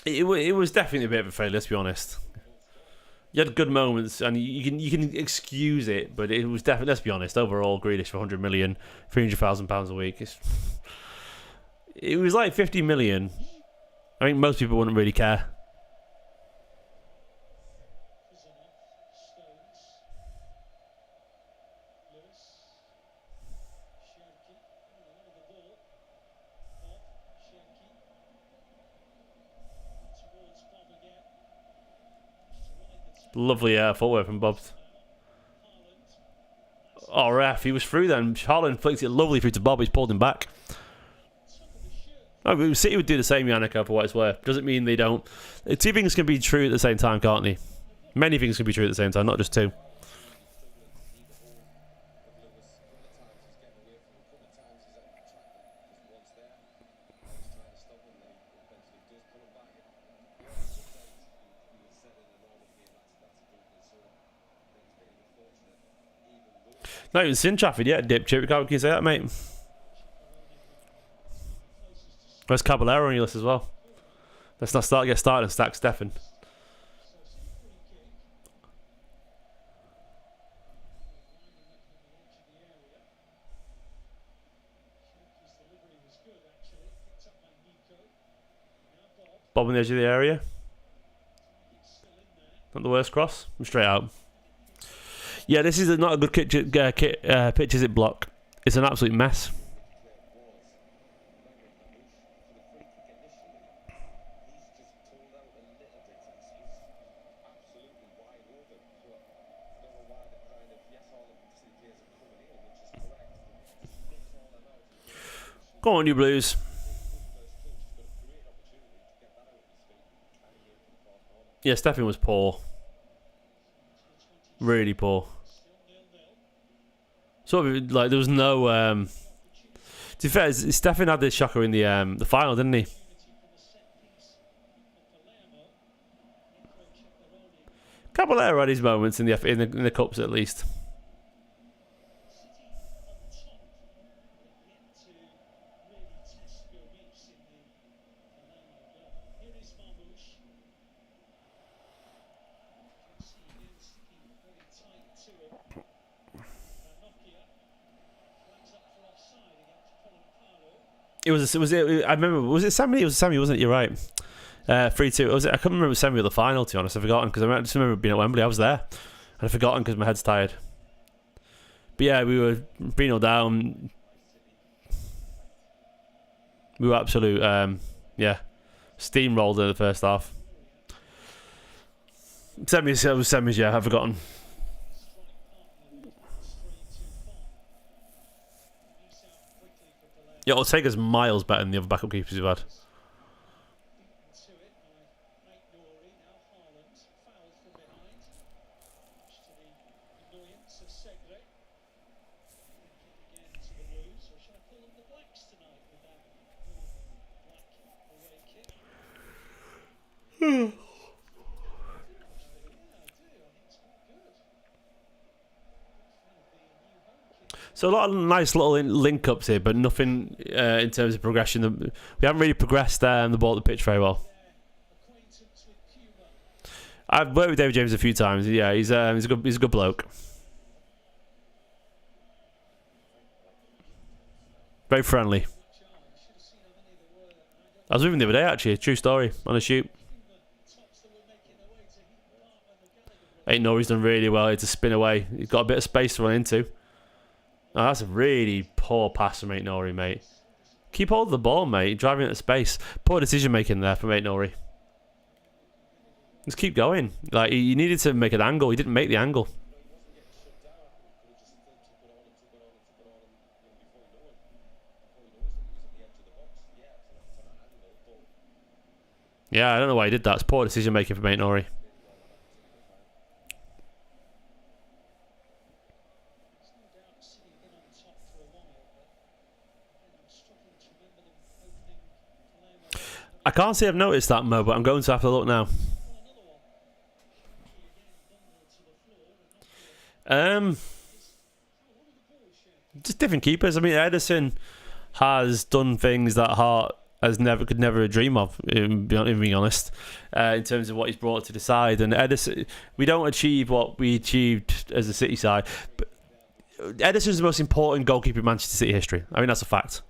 It was definitely a bit of a failure, let's be honest. You had good moments, and you can excuse it, but it was definitely, let's be honest, overall, Grealish for 100 million, £300,000 a week. It was like 50 million. I think most people wouldn't really care. Lovely footwork from Bob. Oh, ref, he was through then. Haaland flicked it lovely through to Bob. He's pulled him back. City would do the same, Yannick, for what it's worth. Doesn't mean they don't. Two things can be true at the same time, can't they? Many things can be true at the same time, not just two. Not even seen Trafford yet, dipchip. Can you say that, mate? Where's Caballero on your list as well? Let's not get started and stack Stefan. Bob on the edge of the area. Not the worst cross. I'm straight out. Yeah, this is not a good pitch, is it, block? It's an absolute mess. Go on, you Blues. Yeah, Stefan was poor. Really poor. Sort of like there was no. To be fair, Stefan had this shocker in the final, didn't he? Caballero had his moments in the cups at least. It was it. I remember. Was it Sammy? It was Sammy, wasn't it? You're right. 3-2. Was it? I couldn't remember Sammy at the final. To be honest, I've forgotten because I just remember being at Wembley. I was there, and I've forgotten because my head's tired. But yeah, we were 3-0 down. We were absolute. Steamrolled in the first half. Semis. Yeah, I've forgotten. Yeah, it'll take us miles better than the other backup keepers we've had. So a lot of nice little link-ups here, but nothing in terms of progression. We haven't really progressed the ball at the pitch very well. I've worked with David James a few times. Yeah, he's a good bloke. Very friendly. I was with him the other day, actually. True story. On a shoot. Ait-Nouri's done really well. It's a spin away. He's got a bit of space to run into. Oh, that's a really poor pass from Ait-Nouri, mate. Keep hold of the ball, mate. Driving into space. Poor decision making there from Ait-Nouri. Just keep going. Like, he needed to make an angle. He didn't make the angle. Yeah, I don't know why he did that. It's poor decision making from Ait-Nouri. I can't say I've noticed that, Mo, but I'm going to have to look now. Just different keepers. I mean, Ederson has done things that Hart could never dream of, being honest, in terms of what he's brought to the side. And Ederson, we don't achieve what we achieved as a City side, but Ederson's the most important goalkeeper in Manchester City history. I mean, that's a fact.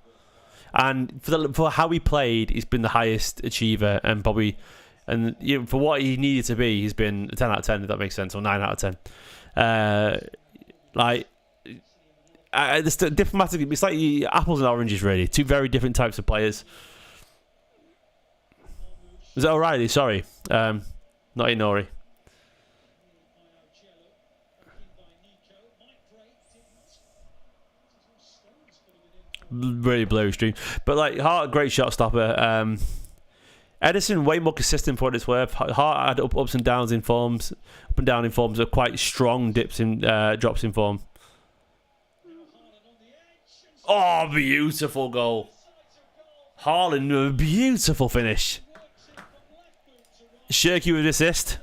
And for how he played, he's been the highest achiever, and probably, for what he needed to be, he's been a 10 out of 10. If that makes sense, or 9 out of 10. Diplomatically, it's like apples and oranges, really. Two very different types of players. Is that O'Reilly? Sorry, not Ait-Nouri. really blurry stream. But like Hart, great shot stopper. Edison way more consistent for what it's worth. Hart had ups and downs in forms, up and down in forms, are quite strong dips in drops in form. Oh, beautiful goal. Haaland, a beautiful finish. Cherki with assist.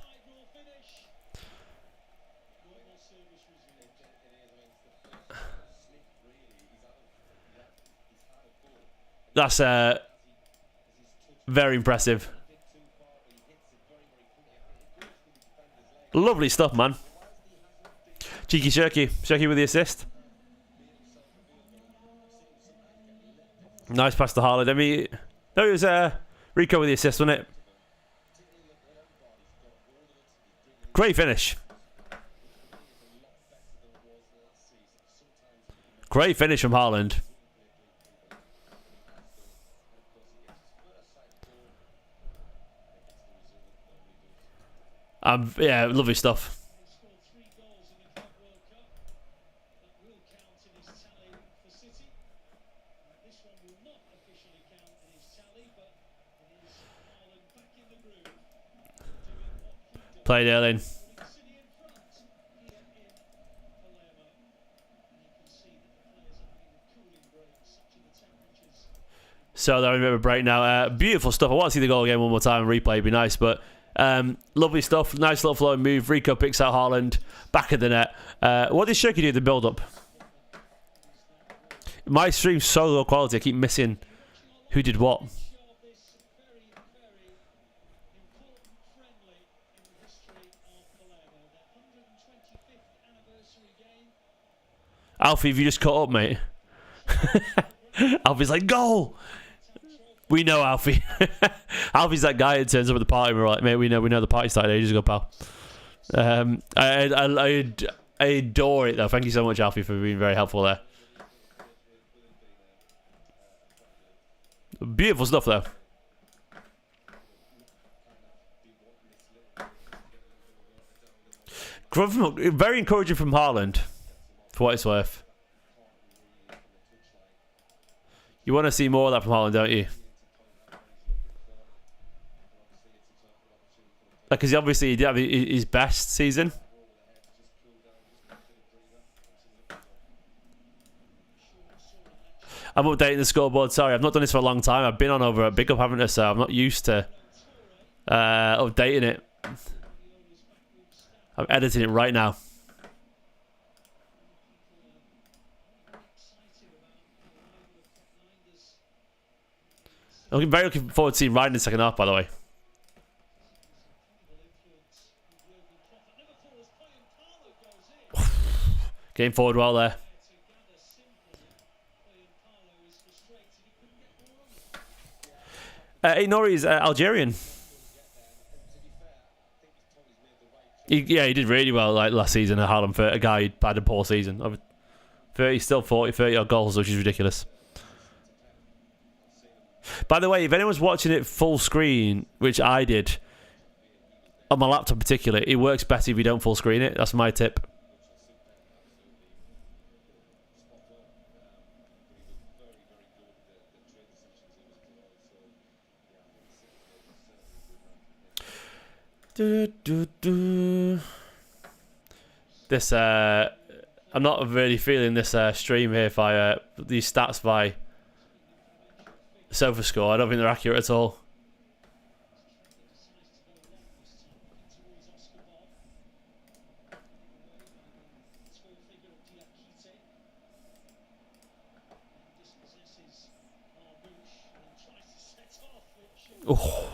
That's very impressive. Lovely stuff, man. Cheeky Cherki. Cherki with the assist. Nice pass to Haaland. I mean, no, it was Rico with the assist, wasn't it? Great finish. Great finish from Haaland. Yeah, lovely stuff. Played Erling. So they're in a bit of a break now. Beautiful stuff. I want to see the goal again one more time and replay. It'd be nice, but lovely stuff. Nice little flowing move. Rico picks out Haaland. Back of the net. What did Cherki do the build up? My stream's so low quality. I keep missing who did what. Alfie, have you just caught up, mate? Alfie's like, goal! We know Alfie. Alfie's that guy that turns up at the party. We're like, mate, we know the party started ages ago, pal. I adore it, though. Thank you so much, Alfie, for being very helpful there. Beautiful stuff, though. Very encouraging from Haaland, for what it's worth. You want to see more of that from Haaland, don't you? Because obviously he did have his best season. I'm updating the scoreboard. Sorry, I've not done this for a long time. I've been on over a big up, haven't I? So I'm not used to updating it. I'm editing it right now. I'm very looking forward to seeing Ryan in the second half, by the way. Getting forward well there. Ait-Nouri is Algerian. He did really well like last season at Haaland for a guy who had a poor season. 30 odd goals, which is ridiculous. By the way, if anyone's watching it full screen, which I did, on my laptop particularly, it works better if you don't full screen it. That's my tip. This I'm not really feeling this stream here by these stats by SofaScore. I don't think they're accurate at all. Oh.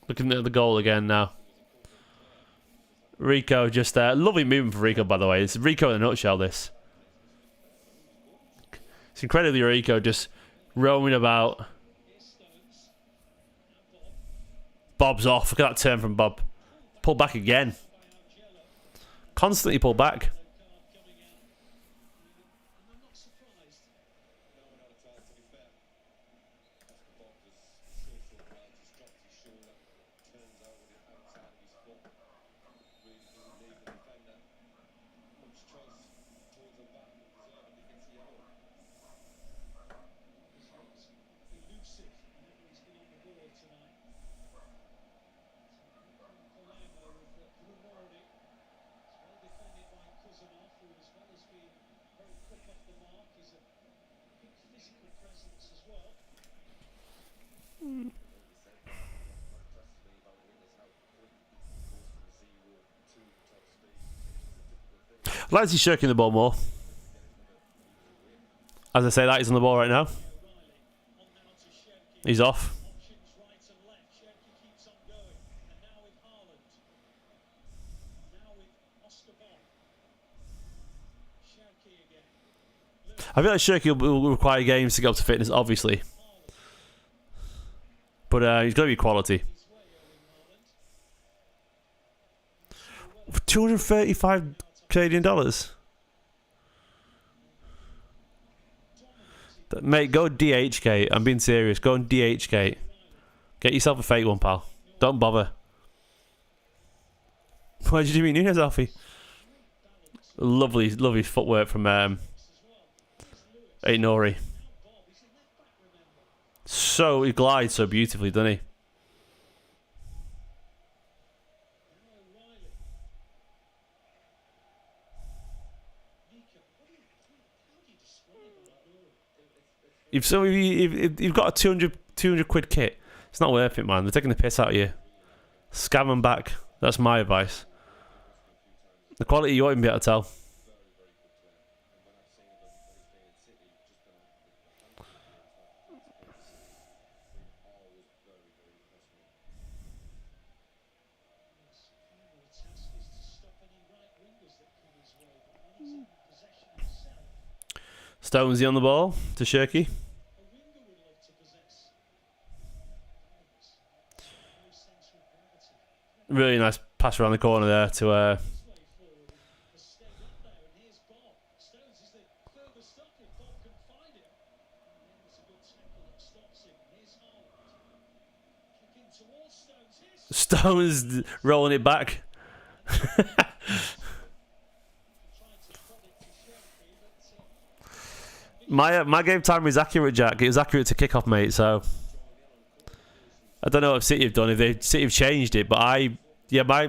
Looking at the goal again now. Rico just lovely movement for Rico, by the way. It's Rico in a nutshell, this. It's incredibly Rico just roaming about. Bob's off. Look at that turn from Bob. Pull back again. Constantly pull back. Elusive whenever he's been on the ball tonight. Palermo with Ait-Nouri. Well defended by Kuzanov, who as well as being very quick off the mark is a big physical presence as well. I'd like to see Cherki the ball more. As I say that, he's on the ball right now. On now to Cherki. He's off. Options right and left. Cherki keeps on going. And now with Haaland. Now with Oscar Bob. Cherki again. I feel like Cherki will require games to get up to fitness, obviously. But he's got to be quality. His way, Erling Haaland. For $235 Canadian dollars. Mate, go DHK. I'm being serious. Go on DHK. Get yourself a fake one, pal. Don't bother. Why did you meet Nunes, Alfie? Lovely, lovely footwork from Ait-Nouri. So he glides so beautifully, doesn't he? If you've got a 200 quid kit, it's not worth it, man. They're taking the piss out of you. Scam them back. That's my advice. The quality you won't even be able to tell. Stonesy on the ball to Cherki. Really nice pass around the corner there to Stones rolling it back. My game timer is accurate, Jack. It was accurate to kickoff, mate. So I don't know what City have done, if City have changed it, but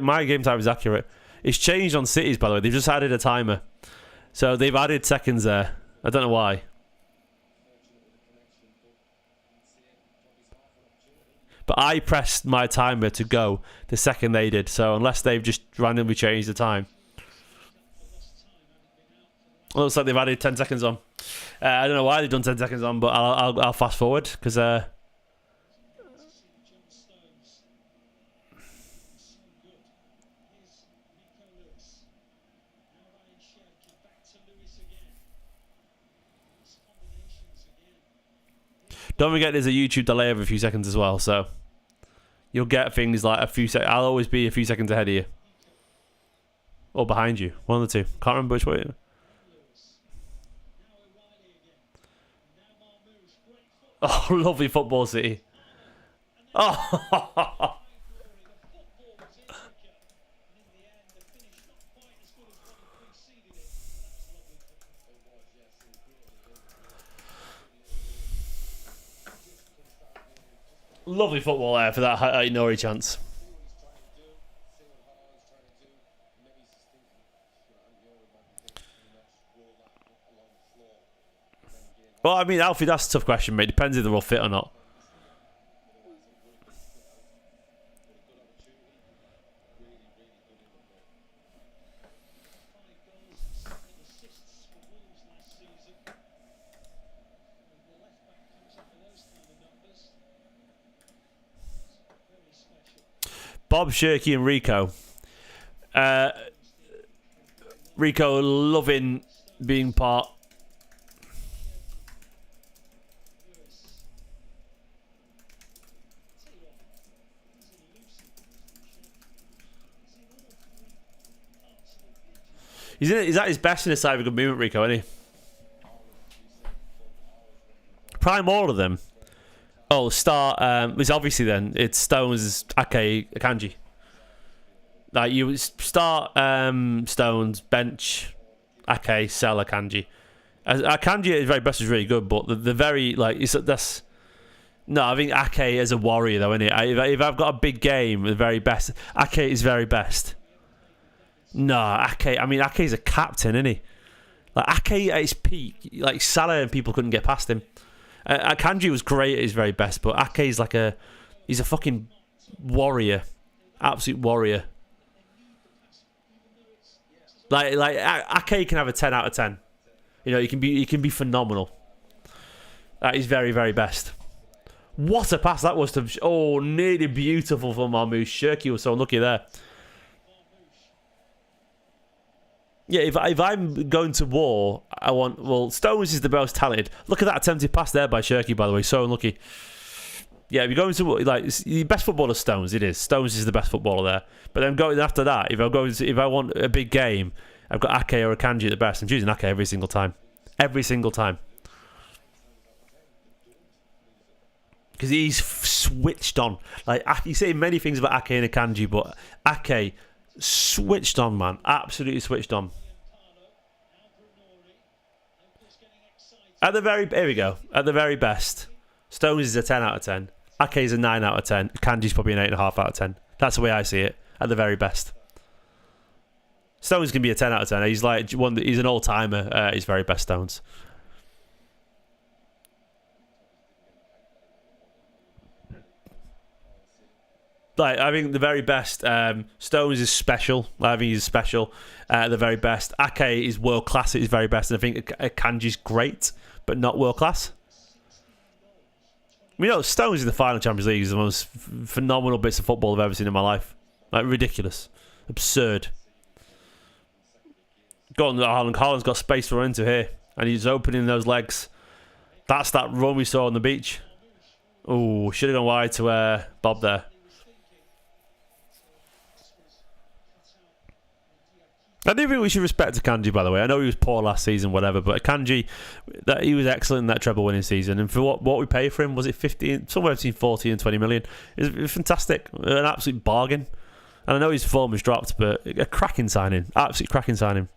my game time is accurate. It's changed on City's, by the way. They've just added a timer, so they've added seconds there. I don't know why. But I pressed my timer to go the second they did. So unless they've just randomly changed the time. It looks like they've added 10 seconds on. I don't know why they've done 10 seconds on, but I'll fast forward because don't forget there's a YouTube delay of a few seconds as well, so you'll get things like a few seconds. I'll always be a few seconds ahead of you or behind you, one of the two. Can't remember which way. Oh, lovely football, City. Oh, lovely football there for that Ait-Nouri chance. Well, I mean, Alfie, that's a tough question, mate. Depends if they're all fit or not. Bob, Cherki and Rico. Rico loving being part. He's at his best in a side of a good movement, Rico, isn't he? Prime all of them. Oh, start. It's obviously then. It's Stones, Ake, Akanji. Like you would start Stones, bench Ake, sell Akanji. Akanji at his very best is really good, but the very like that's no. I think Ake is a warrior though, isn't it? If I've got a big game, the very best Ake is very best. No, Ake. I mean, Ake's a captain, isn't he? Like Ake at his peak, like Salah and people couldn't get past him. Akanji was great at his very best, but Ake's like he's a fucking warrior, absolute warrior. Like Ake can have a 10 out of 10. You know, he can be phenomenal. At his very, very best. What a pass that was to... Oh, nearly beautiful for Marmoush. Cherki was so unlucky there. Yeah, if I'm going to war, I want... Well, Stones is the most talented. Look at that attempted pass there by Cherki, by the way. So unlucky. Yeah, if you're going to... Like, the best footballer is Stones. It is. Stones is the best footballer there. But then going after that, if I want a big game, I've got Ake or Akanji at the best. I'm choosing Ake every single time. Every single time. Because he's switched on. Like, you say many things about Ake and Akanji, but Ake switched on, man. Absolutely switched on. Here we go. At the very best, Stones is a 10 out of 10. Ake is a 9 out of 10. Akanji's probably an 8.5 out of 10. That's the way I see it. At the very best. Stones can be a 10 out of 10. He's like he's an all-timer at his very best, Stones. Like, I think the very best, Stones is special. I think he's special at the very best. Ake is world class at his very best, and I think Akanji's great, but not world class. You know, Stones in the final Champions League is the most phenomenal bits of football I've ever seen in my life. Like, ridiculous, absurd. Go on, Haaland's got space to run into here, and he's opening those legs. That's that run we saw on the beach. Oh, should have gone wide to Bob there. I do think we should respect Akanji, by the way. I know he was poor last season, whatever, but Akanji, he was excellent in that treble-winning season. And for what we paid for him, was it 15, somewhere between 40 and 20 million? It was fantastic, an absolute bargain. And I know his form has dropped, but a cracking signing, absolute cracking signing.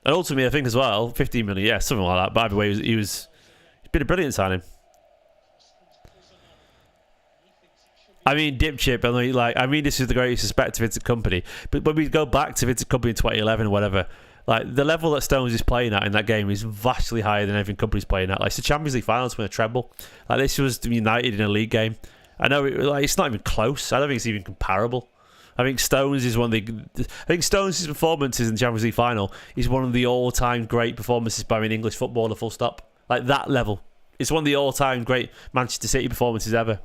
And ultimately, I think as well, 15 million, yeah, something like that. By the way, he's been a brilliant signing. I mean, Dipchip, I mean, this is the greatest respect to Vincent Kompany. But when we go back to Vincent Kompany in 2011 or whatever, like, the level that Stones is playing at in that game is vastly higher than anything Kompany's playing at. Like, it's the Champions League final to win a treble. Like, this was United in a league game. I know it's not even close. I don't think it's even comparable. I think Stones' performances in the Champions League final is one of the all-time great performances by an English footballer, full stop. Like, that level. It's one of the all-time great Manchester City performances ever.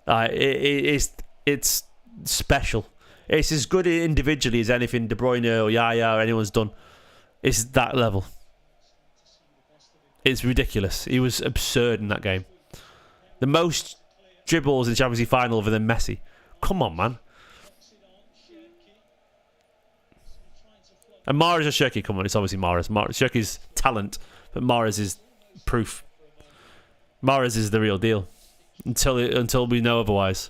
It's special. It's as good individually as anything De Bruyne or Yaya or anyone's done. It's that level. It's ridiculous. He was absurd in that game. The most dribbles in the Champions League final other than Messi. Come on, man. And Mahrez or Cherki, come on, it's obviously Mahrez. Cherki's talent, but Mahrez is proof. Mahrez is the real deal. Until we know otherwise.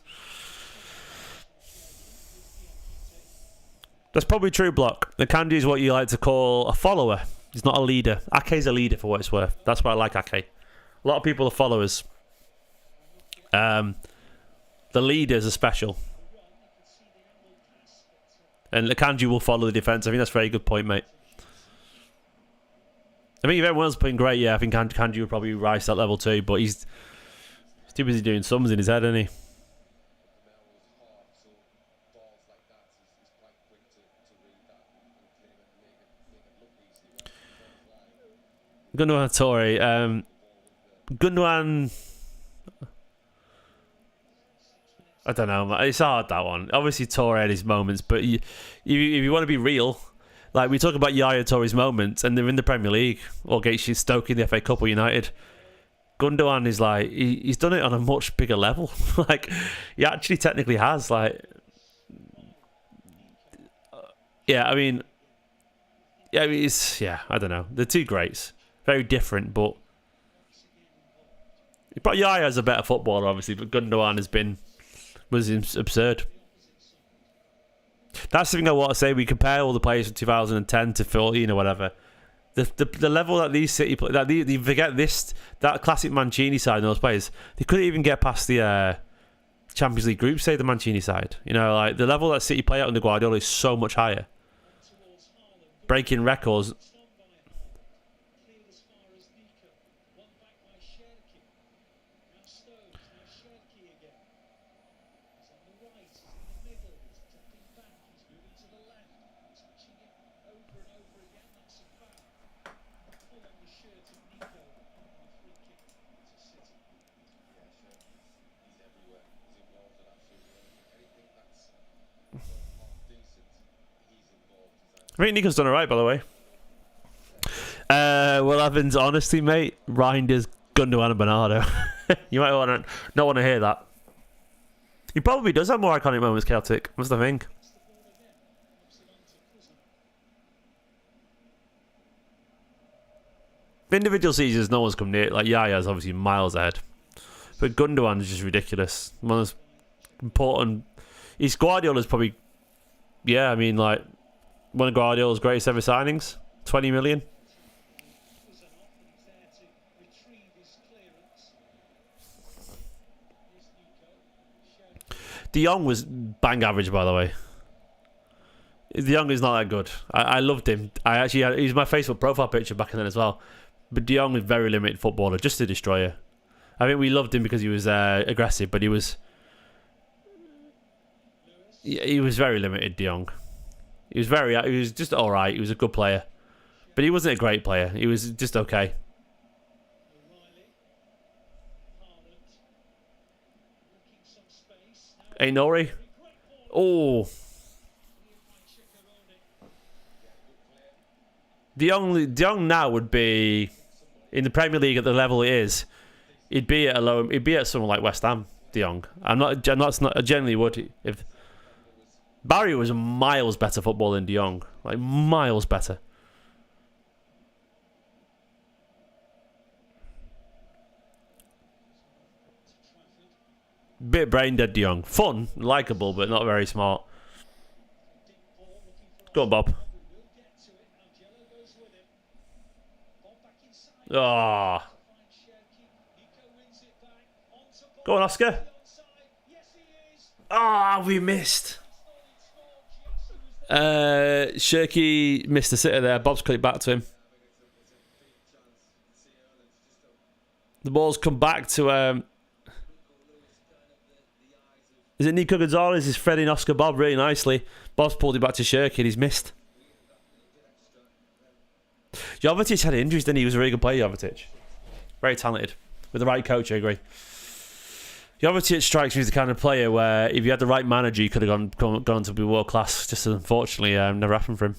That's probably true, Block. Akanji is what you like to call a follower. He's not a leader. Ake's a leader for what it's worth. That's why I like Ake. A lot of people are followers. The leaders are special. And Akanji will follow the defence. I think that's a very good point, mate. I think if everyone else is playing great, yeah, I think Akanji would probably rise to that level too, but he's too busy doing sums in his head, isn't he? Gundogan Ait-Nouri. Gundogan... I don't know. It's hard, that one. Obviously, Toure had his moments, but if you want to be real, like, we talk about Yaya Toure's moments, and they're in the Premier League, or against Stoke in the FA Cup or United. Gundogan is like, he's done it on a much bigger level. Like, he actually technically has, like... Yeah, I mean, I don't know. They're two greats. Very different, but... But Yaya's a better footballer, obviously, but Gundogan was absurd. That's the thing I want to say. We compare all the players from 2010 to 14 or whatever. The level that these City play, that you forget that classic Mancini side and those players, they couldn't even get past the Champions League group stage. The Mancini side, you know, like the level that City play out under Guardiola is so much higher, breaking records. Cleared as far as Nico. One back by Cherki. Now Stones. Now Cherki again. He's on the right. He's in the middle. He's dropping back. He's moving to the left. Switching it over and over again. That's a foul. Pull on the shirt of Nico. And a free kick to City. Yeah, sure. He's everywhere. He's involved in absolutely anything that's half decent. He's involved. I think Nico's done alright, by the way. Will Evans, honestly, mate, Reijnders, Gundogan and Bernardo. You might not want to hear that. He probably does have more iconic moments, Celtic. What's the thing? Individual seasons, no one's come near. Like Yaya's obviously miles ahead, but Gundogan is just ridiculous. One of those important. He's Guardiola's probably. Yeah, I mean, like one of Guardiola's greatest ever signings. 20 million. De Jong was bang average, by the way. De Jong is not that good. I loved him. He was my Facebook profile picture back then as well. But De Jong was very limited footballer, just a destroyer. I think we loved him because he was aggressive, but he was very limited. De Jong. He was just all right. He was a good player, but he wasn't a great player. He was just okay. Ait-Nouri. Oh. De Jong now would be in the Premier League at the level it is. He'd be at someone like West Ham. De Jong. I generally would. If Barry was a miles better footballer than De Jong, like miles better. Bit brain dead, De Jong. Fun, likeable, but not very smart. Go on, Bob. Ah. Oh. Go on, Oscar. Ah, we missed. Cherki missed the sitter there. Bob's cut it back to him. The ball's come back to is it Nico Gonzalez? He's threading Oscar Bob really nicely. Bob's pulled it back to Cherki and he's missed. Jovetic had injuries, then he was a really good player, Jovetic. Very talented. With the right coach, I agree. Jovetic strikes me as the kind of player where if you had the right manager, you could have gone on to be world class. Just unfortunately, never happened for him.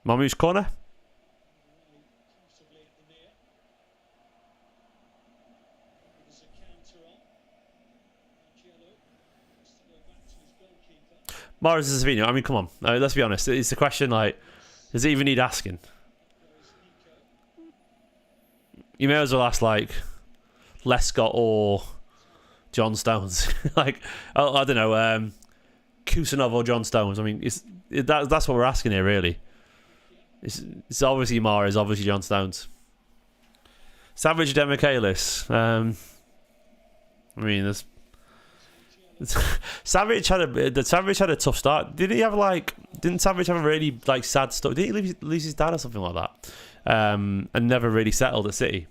Mamu's corner. Morris is Savino. I mean, come on. Let's be honest. It's a question like, does it even need asking? You may as well ask like Lescott or John Stones. Like, I don't know, Kusanov or John Stones. I mean, that's what we're asking here, really. It's obviously Morris, obviously John Stones. Savage Demichaelis. I mean, there's. Savage had a tough start. Didn't Savage have a really like sad story? Did he lose his dad or something like that? And never really settled at City.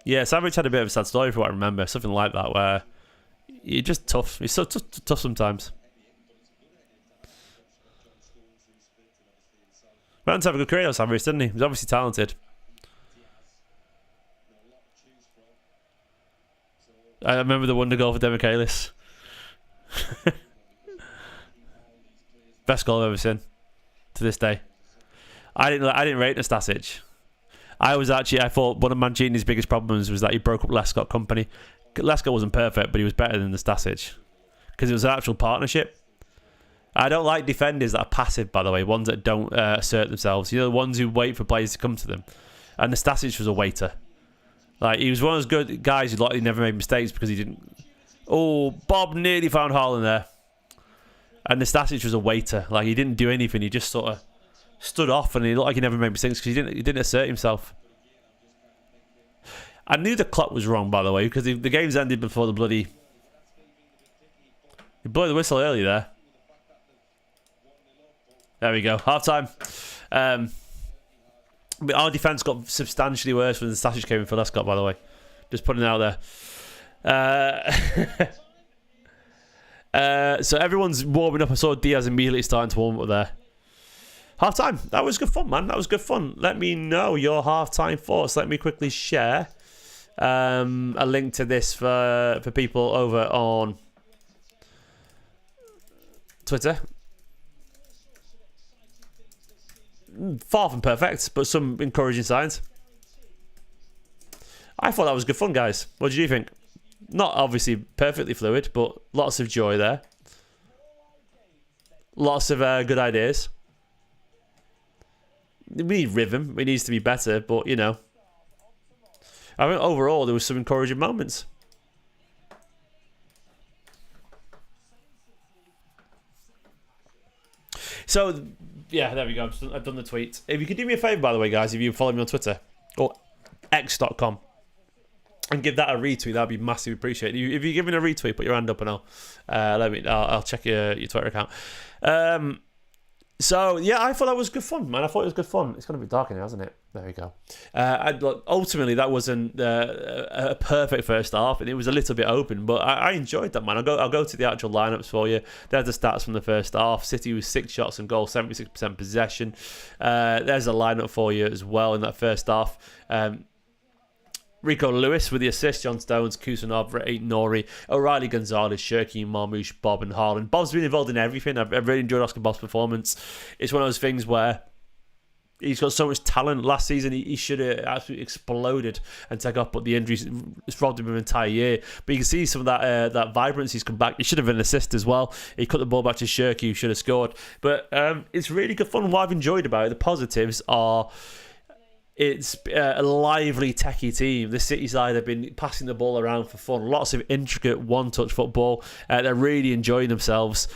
Yeah, Savage had a bit of a sad story for what I remember, something like that, where you're just tough. He's so tough sometimes. Went on to have a good career on Savage, didn't he? He was obviously talented. I remember the wonder goal for Demichaelis. Best goal I've ever seen to this day. I didn't rate Nastasic. I thought one of Mancini's biggest problems was that he broke up Lescott company. Lescott wasn't perfect, but he was better than Nastasic. because it was an actual partnership. I don't like defenders that are passive, by the way, ones that don't assert themselves. You know, the ones who wait for players to come to them. And Nastasic was a waiter. Like, he was one of those good guys who likely never made mistakes because he didn't... Oh, Bob nearly found Haaland there. And Nastasic was a waiter. Like, he didn't do anything. He just sort of stood off, and he looked like he never made mistakes because he didn't assert himself. I knew the clock was wrong, by the way, because the game's ended before the bloody... He blew the whistle early there. There we go. Half-time. Our defence got substantially worse when the Nastasic came in for Lescott, by the way. Just putting it out there. So everyone's warming up. I saw Diaz immediately starting to warm up there. Half-time. That was good fun, man. That was good fun. Let me know your half-time thoughts. Let me quickly share a link to this for people over on Twitter. Far from perfect, but some encouraging signs. I thought that was good fun, guys. What did you think? Not obviously perfectly fluid, but lots of joy there. Lots of good ideas. We need rhythm. It needs to be better, but, you know. I think overall there was some encouraging moments. So... yeah, there we go. I've done the tweet. If you could do me a favour, by the way, guys, if you follow me on Twitter or x.com and give that a retweet, that'd be massively appreciated. If you give me a retweet, put your hand up and I'll check your Twitter account. So yeah, I thought that was good fun, man. I thought it was good fun. It's going to be dark in here, hasn't it? There we go. Ultimately, that wasn't a perfect first half, and it was a little bit open, but I enjoyed that, man. I'll go to the actual lineups for you. There's the stats from the first half. City was 6 shots and goal, 76% possession. There's a lineup for you as well in that first half. Rico Lewis with the assist, John Stones, Kusanov, Ait-Nouri, O'Reilly, Gonzalez, Cherki, Marmouche, Bob and Haaland. Bob's been involved in everything. I've really enjoyed Oscar Bob's performance. It's one of those things where he's got so much talent. Last season, he should have absolutely exploded and take off, but the injuries robbed him of an entire year. But you can see some of that vibrancy's come back. He should have an assist as well. He cut the ball back to Cherki, who should have scored. But it's really good fun. What I've enjoyed about it, the positives are... it's a lively, techie team. The City side have been passing the ball around for fun. Lots of intricate one-touch football. They're really enjoying themselves.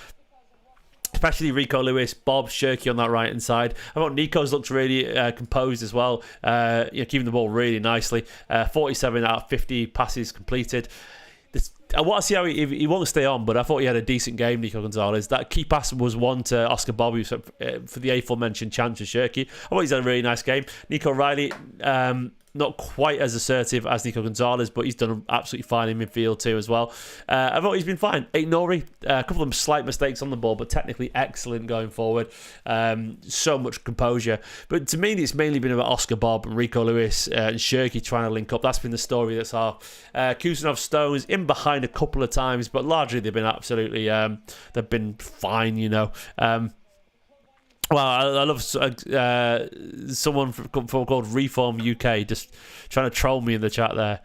Especially Rico Lewis, Bob, Cherki on that right-hand side. I thought Nico's looked really composed as well. Keeping the ball really nicely. 47 out of 50 passes completed. I want to see how he won't stay on, but I thought he had a decent game, Nico Gonzalez. That key pass was one to Oscar Bob for the aforementioned chance for Cherki. I thought he's had a really nice game. Nico Riley, not quite as assertive as Nico Gonzalez, but he's done absolutely fine in midfield too as well. I thought he's been fine. Ait-Nouri, a couple of slight mistakes on the ball, but technically excellent going forward. So much composure. But to me, it's mainly been about Oscar Bob, Rico Lewis, and Cherki trying to link up. That's been the story that's off. Kusanov, Stones in behind a couple of times, but largely they've been absolutely, they've been fine, you know. Well, I love someone called Reform UK just trying to troll me in the chat there.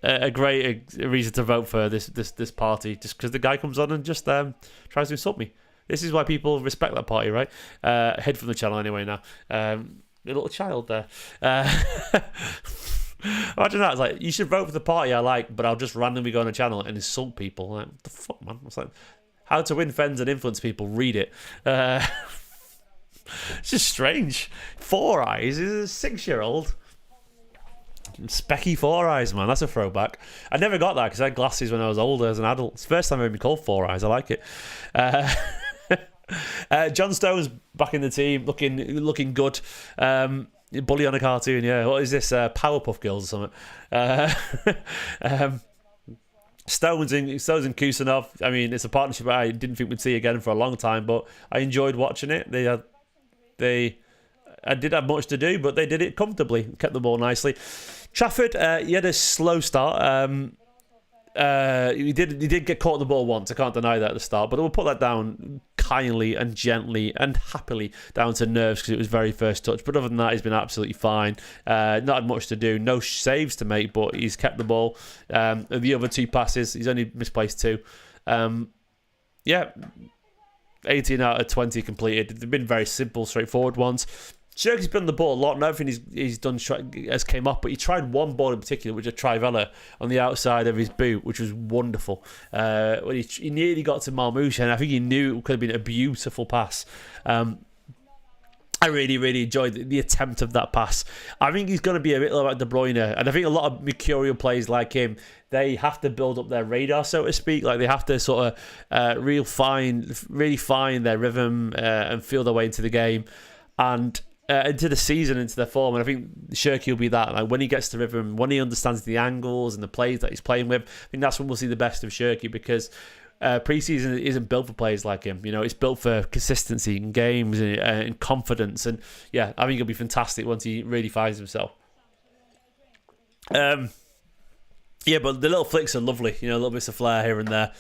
A great reason to vote for this party, just because the guy comes on and just tries to insult me. This is why people respect that party, right? Head from the channel anyway now. A little child there. Imagine that. It's like, you should vote for the party I like, but I'll just randomly go on a channel and insult people. Like, what the fuck, man? It's like, how to win friends and influence people. Read it. It's just strange. 4 Eyes is a 6-year-old. Specky 4 Eyes, man. That's a throwback. I never got that because I had glasses when I was older as an adult. It's the first time I've been called 4 Eyes. I like it. John Stones back in the team, looking good. Bully on a cartoon, yeah. What is this? Powerpuff Girls or something? Stones and Kusanov. I mean, it's a partnership I didn't think we'd see again for a long time, but I enjoyed watching it. I did have much to do, but they did it comfortably. Kept the ball nicely. Trafford, he had a slow start. He did get caught in the ball once. I can't deny that at the start, but we'll put that down kindly and gently and happily down to nerves because it was very first touch. But other than that, he's been absolutely fine. Not had much to do, no saves to make, but he's kept the ball. The other 2 passes, he's only misplaced 2. Yeah, 18 out of 20 completed. They've been very simple, straightforward ones. Cherki's been on the ball a lot. Not everything he's done has came off, but he tried one ball in particular, which is a trivella on the outside of his boot, which was wonderful. When he nearly got to Marmouche, and I think he knew it could have been a beautiful pass. I really, really enjoyed the attempt of that pass. I think he's going to be a bit like De Bruyne, and I think a lot of mercurial players like him, they have to build up their radar, so to speak. Like they have to sort of really find their rhythm and feel their way into the game and into the season, into their form. And I think Cherki will be that. Like when he gets to rhythm, when he understands the angles and the plays that he's playing with, I think that's when we'll see the best of Cherki, because preseason isn't built for players like him. You know, it's built for consistency in games and confidence. And yeah, I think he'll be fantastic once he really finds himself. Yeah, but the little flicks are lovely. You know, little bits of flair here and there.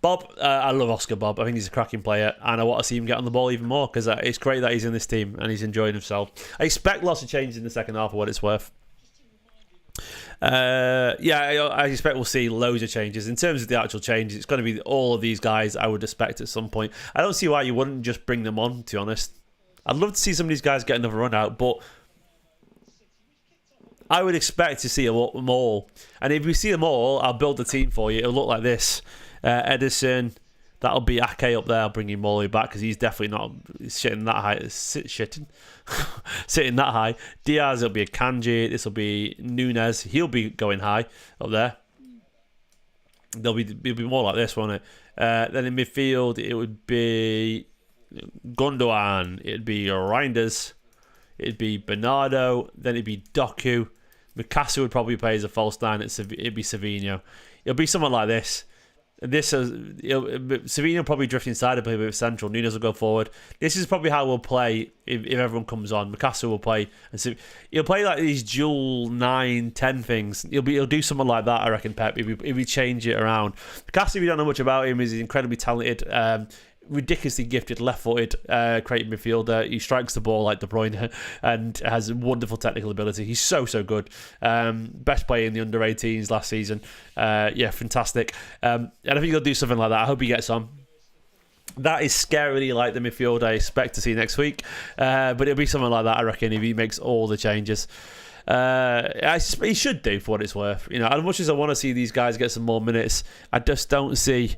Bob, I love Oscar Bob. I think he's a cracking player, and I want to see him get on the ball even more, because it's great that he's in this team and he's enjoying himself. I expect lots of changes in the second half, for what it's worth. I expect we'll see loads of changes. In terms of the actual changes, it's going to be all of these guys I would expect at some point. I don't see why you wouldn't just bring them on, to be honest. I'd love to see some of these guys get another run out, but I would expect to see them all. And if we see them all, I'll build the team for you. It'll look like this. Edison, that'll be Ake up there. I'll bring him all the way back, because he's definitely not sitting that high. Sitting that high. Diaz, it'll be a Kanji. This will be Nunez. He'll be going high up there. It'll be more like this, won't it? Then in midfield, it would be Gundogan. It'd be Reijnders. It'd be Bernardo. Then it'd be Doku. Mukasa would probably play as a false nine. It'd be Savinho. It'll be someone like this. Savinho will probably drift inside and play a bit of central. Nunez will go forward. This is probably how we'll play if everyone comes on. Mukasa will play. And he'll play like these dual 9-10 things. He'll do something like that, I reckon, Pep, if we change it around. Mukasa, we don't know much about him. He's incredibly talented. Ridiculously gifted, left-footed, creative midfielder. He strikes the ball like De Bruyne and has wonderful technical ability. He's so good. Best player in the under-18s last season. Fantastic. And I think he'll do something like that. I hope he gets on. That is scarily like the midfield I expect to see next week. But it'll be something like that, I reckon, if he makes all the changes. He should do, for what it's worth. You know, as much as I want to see these guys get some more minutes, I just don't see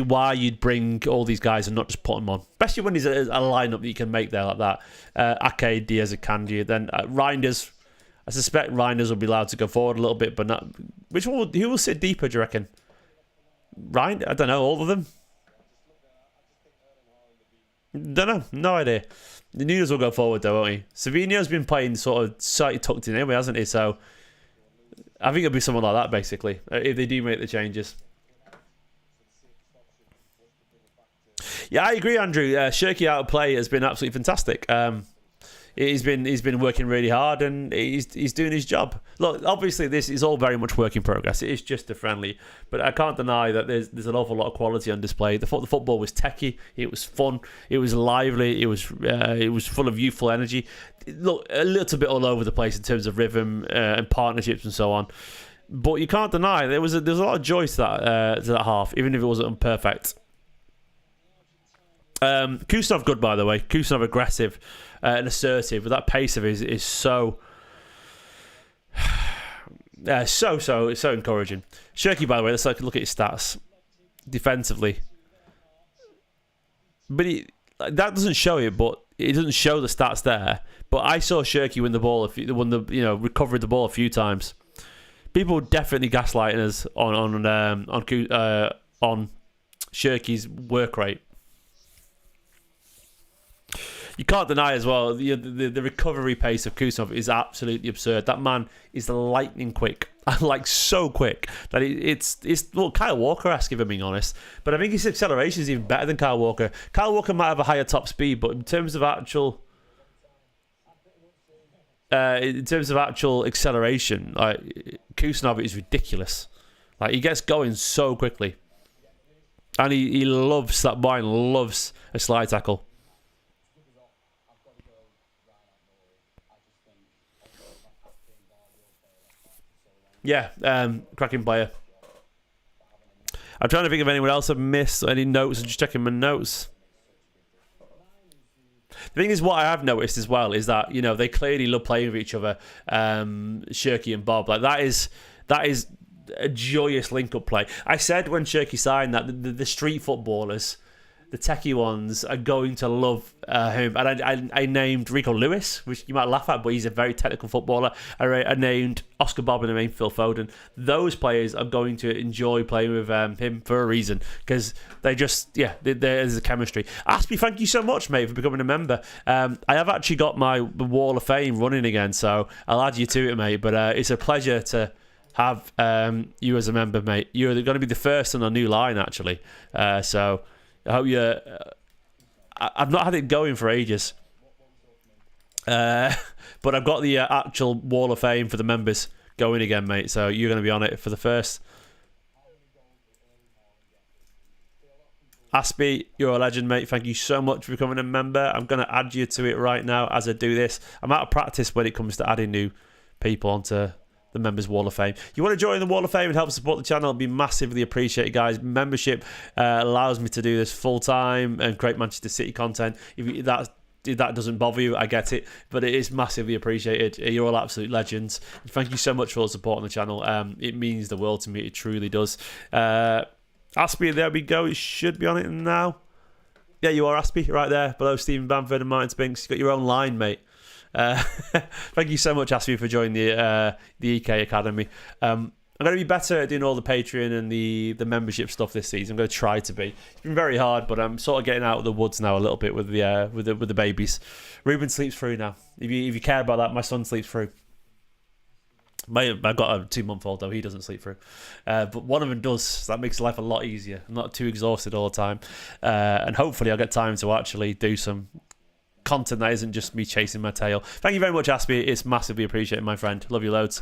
why you'd bring all these guys and not just put them on. Especially when there's a lineup that you can make there like that. Ake, Diaz, and Kanji. Then Reijnders. I suspect Reijnders will be allowed to go forward a little bit, but not. Who will sit deeper, do you reckon? I don't know, all of them? Don't know, no idea. The Nunez will go forward though, won't he? Savinho's been playing sort of slightly tucked in anyway, hasn't he? So I think it'll be someone like that, basically, if they do make the changes. Yeah, I agree, Andrew. Cherki out of play has been absolutely fantastic. He's been working really hard, and he's doing his job. Look, obviously this is all very much work in progress. It is just a friendly, but I can't deny that there's an awful lot of quality on display. The football was techie. It was fun. It was lively. It was full of youthful energy. Look, a little bit all over the place in terms of rhythm and partnerships and so on. But you can't deny there's a lot of joy to that half, even if it wasn't perfect. Kusanov good, by the way. Kusanov aggressive and assertive, but that pace of his is so encouraging. Cherki, by the way, let's look at his stats defensively. But that doesn't show it, but it doesn't show the stats there. But I saw Cherki win the ball, recovered the ball a few times. People were definitely gaslighting us on Cherki's work rate. You can't deny as well the recovery pace of Kusanov is absolutely absurd. That man is lightning quick, like so quick that it's Kyle Walker-esque, if I'm being honest. But I think his acceleration is even better than Kyle Walker. Kyle Walker might have a higher top speed, but in terms of actual acceleration, like Kusanov is ridiculous. Like he gets going so quickly, and he loves that boy and loves a slide tackle. Yeah, cracking player. I'm trying to think of anyone else I've missed. Any notes? I'm just checking my notes. The thing is, what I have noticed as well is that, you know, they clearly love playing with each other. Cherki and Bob, like that is a joyous link-up play. I said when Cherki signed that the street footballers, the techie ones, are going to love him. And I named Rico Lewis, which you might laugh at, but he's a very technical footballer. I named Oscar Bob and I named Phil Foden. Those players are going to enjoy playing with him for a reason, because they just, there's a chemistry. Aspie, thank you so much, mate, for becoming a member. I have actually got my Wall of Fame running again, so I'll add you to it, mate. But it's a pleasure to have you as a member, mate. You're going to be the first on a new line, actually. So I hope you. I've not had it going for ages, but I've got the actual Wall of Fame for the members going again, mate. So you're going to be on it for the first. Aspie, you're a legend, mate. Thank you so much for becoming a member. I'm going to add you to it right now as I do this. I'm out of practice when it comes to adding new people onto the members Wall of Fame. You want to join the Wall of Fame and help support the channel? It'd be massively appreciated, guys. Membership allows me to do this full time and create Manchester City content. If that doesn't bother you, I get it, but it is massively appreciated. You're all absolute legends. Thank you so much for all the support on the channel. It means the world to me. It truly does. Aspie, there we go. It should be on it now. Yeah, you are, Aspie, right there below Stephen Bamford and Martin Spinks. You've got your own line, mate. Thank you so much, Aspie, for joining the EK Academy. I'm going to be better at doing all the Patreon and the membership stuff this season. I'm going to try to be. It's been very hard, but I'm sort of getting out of the woods now a little bit with the babies. Ruben sleeps through now. If you care about that, my son sleeps through. I've got a 2-month-old though. He doesn't sleep through, but one of them does. That makes life a lot easier. I'm not too exhausted all the time, and hopefully I'll get time to actually do some content that isn't just me chasing my tail. Thank you very much, Aspie. It's massively appreciated, my friend. Love you loads.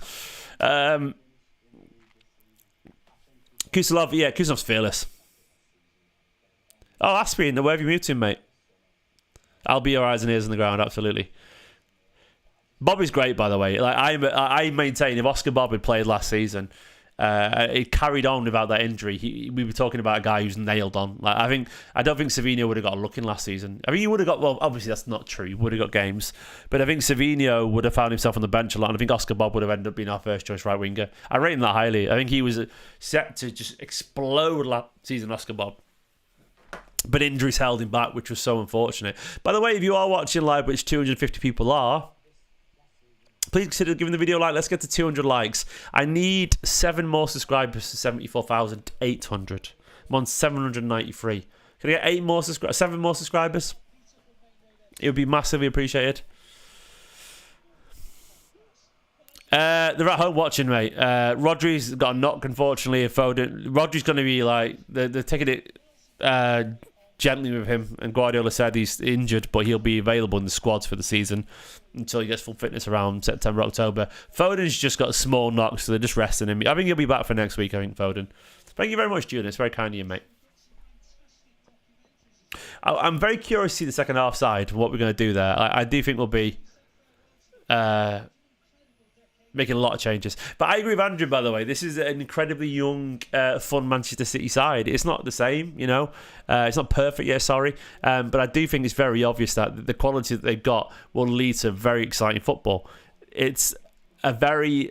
Kusalov, yeah, Kusalov's fearless. Oh, Aspie, where have you moved to, mate? I'll be your eyes and ears on the ground, absolutely. Bobby's great, by the way. Like I maintain, if Oscar Bob had played last season, it carried on without that injury. We were talking about a guy who's nailed on. Like I don't think Savinho would have got a look in last season. I mean, he would have got. Well, obviously that's not true. He would have got games, but I think Savinho would have found himself on the bench a lot. And I think Oscar Bob would have ended up being our first choice right winger. I rate him that highly. I think he was set to just explode last season, Oscar Bob. But injuries held him back, which was so unfortunate. By the way, if you are watching live, which 250 people are, please consider giving the video a like. Let's get to 200 likes. I need 7 more subscribers to 74,800. I'm on 793. Can I get 7 more subscribers? It would be massively appreciated. They're at home watching, mate. Rodri's got a knock, unfortunately. Rodri's going to be like, they're taking it gently with him, and Guardiola said he's injured, but he'll be available in the squads for the season until he gets full fitness around September, October. Foden's just got a small knock, so they're just resting him. I think he'll be back for next week, I think, Foden. Thank you very much, Julian. It's very kind of you, mate. I'm very curious to see the second half side, what we're going to do there. I do think we'll be making a lot of changes. But I agree with Andrew, by the way. This is an incredibly young, fun Manchester City side. It's not the same, you know. It's not perfect yet, sorry. But I do think it's very obvious that the quality that they've got will lead to very exciting football. It's a very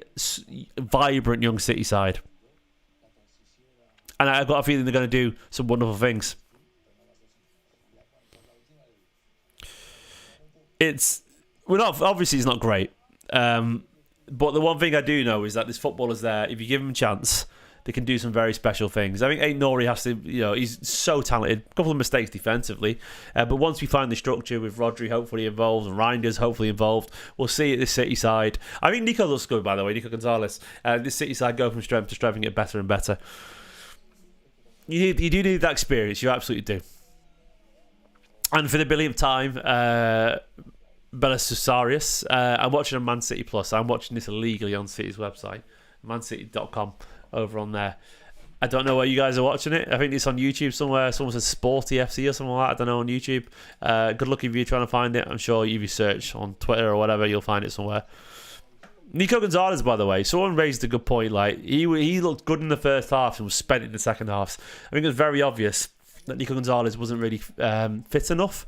vibrant young City side. And I've got a feeling they're going to do some wonderful things. Obviously it's not great. But the one thing I do know is that this footballer's there. If you give him a chance, they can do some very special things. I think Ait-Nouri has to, he's so talented. A couple of mistakes defensively. But once we find the structure with Rodri hopefully involved and Reijnders hopefully involved, we'll see at this City side. I think Nico looks good, by the way, Nico Gonzalez. This City side go from strength to strength and get better and better. You do need that experience. You absolutely do. And for the billionth time, Belisarius. I'm watching on Man City Plus. I'm watching this illegally on City's website, mancity.com, over on there. I don't know where you guys are watching it. I think it's on YouTube somewhere. Someone says Sporty FC or something like that. I don't know, on YouTube. Good luck if you're trying to find it. I'm sure if you search on Twitter or whatever, you'll find it somewhere. Nico Gonzalez, by the way, someone raised a good point. Like he looked good in the first half and was spent in the second half. I think it was very obvious that Nico Gonzalez wasn't really fit enough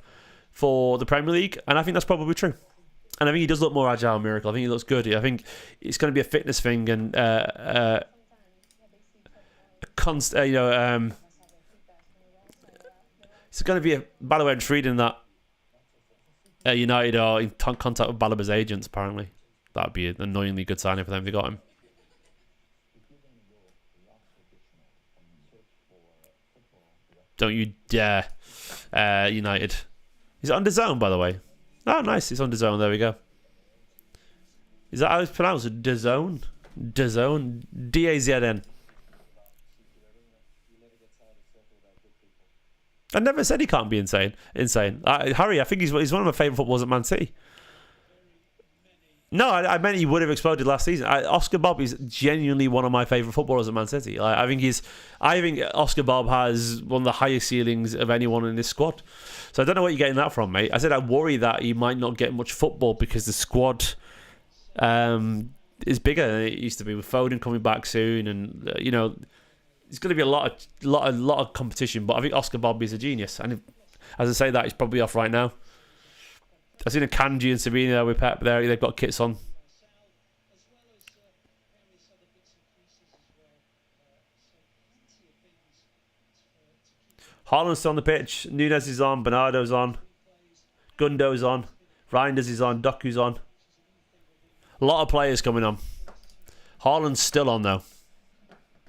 for the Premier League, and I think that's probably true. And I think he does look more agile, Miracle. I think he looks good. I think it's going to be a fitness thing and it's going to be by the way, I'm just reading that United are in contact with Balaba's agents. Apparently, that'd be an annoyingly good signing for them if they got him. Don't you dare, United. Is it on DAZN, by the way? Oh, nice. It's on DAZN. There we go. Is that how it's pronounced? DAZN? DAZN? DAZN. I never said he can't be insane. Harry, I think he's one of my favourite footballers at Man City. No, I meant he would have exploded last season. Oscar Bob is genuinely one of my favourite footballers at Man City. I think Oscar Bob has one of the highest ceilings of anyone in this squad. So I don't know where you're getting that from, mate. I said I worry that he might not get much football because the squad is bigger than it used to be, with Foden coming back soon, and it's going to be a lot of competition. But I think Oscar Bob is a genius, and as I say that, he's probably off right now. I've seen a Kanji and Sabina with Pep there. They've got kits on. Haaland's still on the pitch. Nunes is on. Bernardo's on. Gundo's on. Reijnders is on. Doku's on. A lot of players coming on. Haaland's still on though.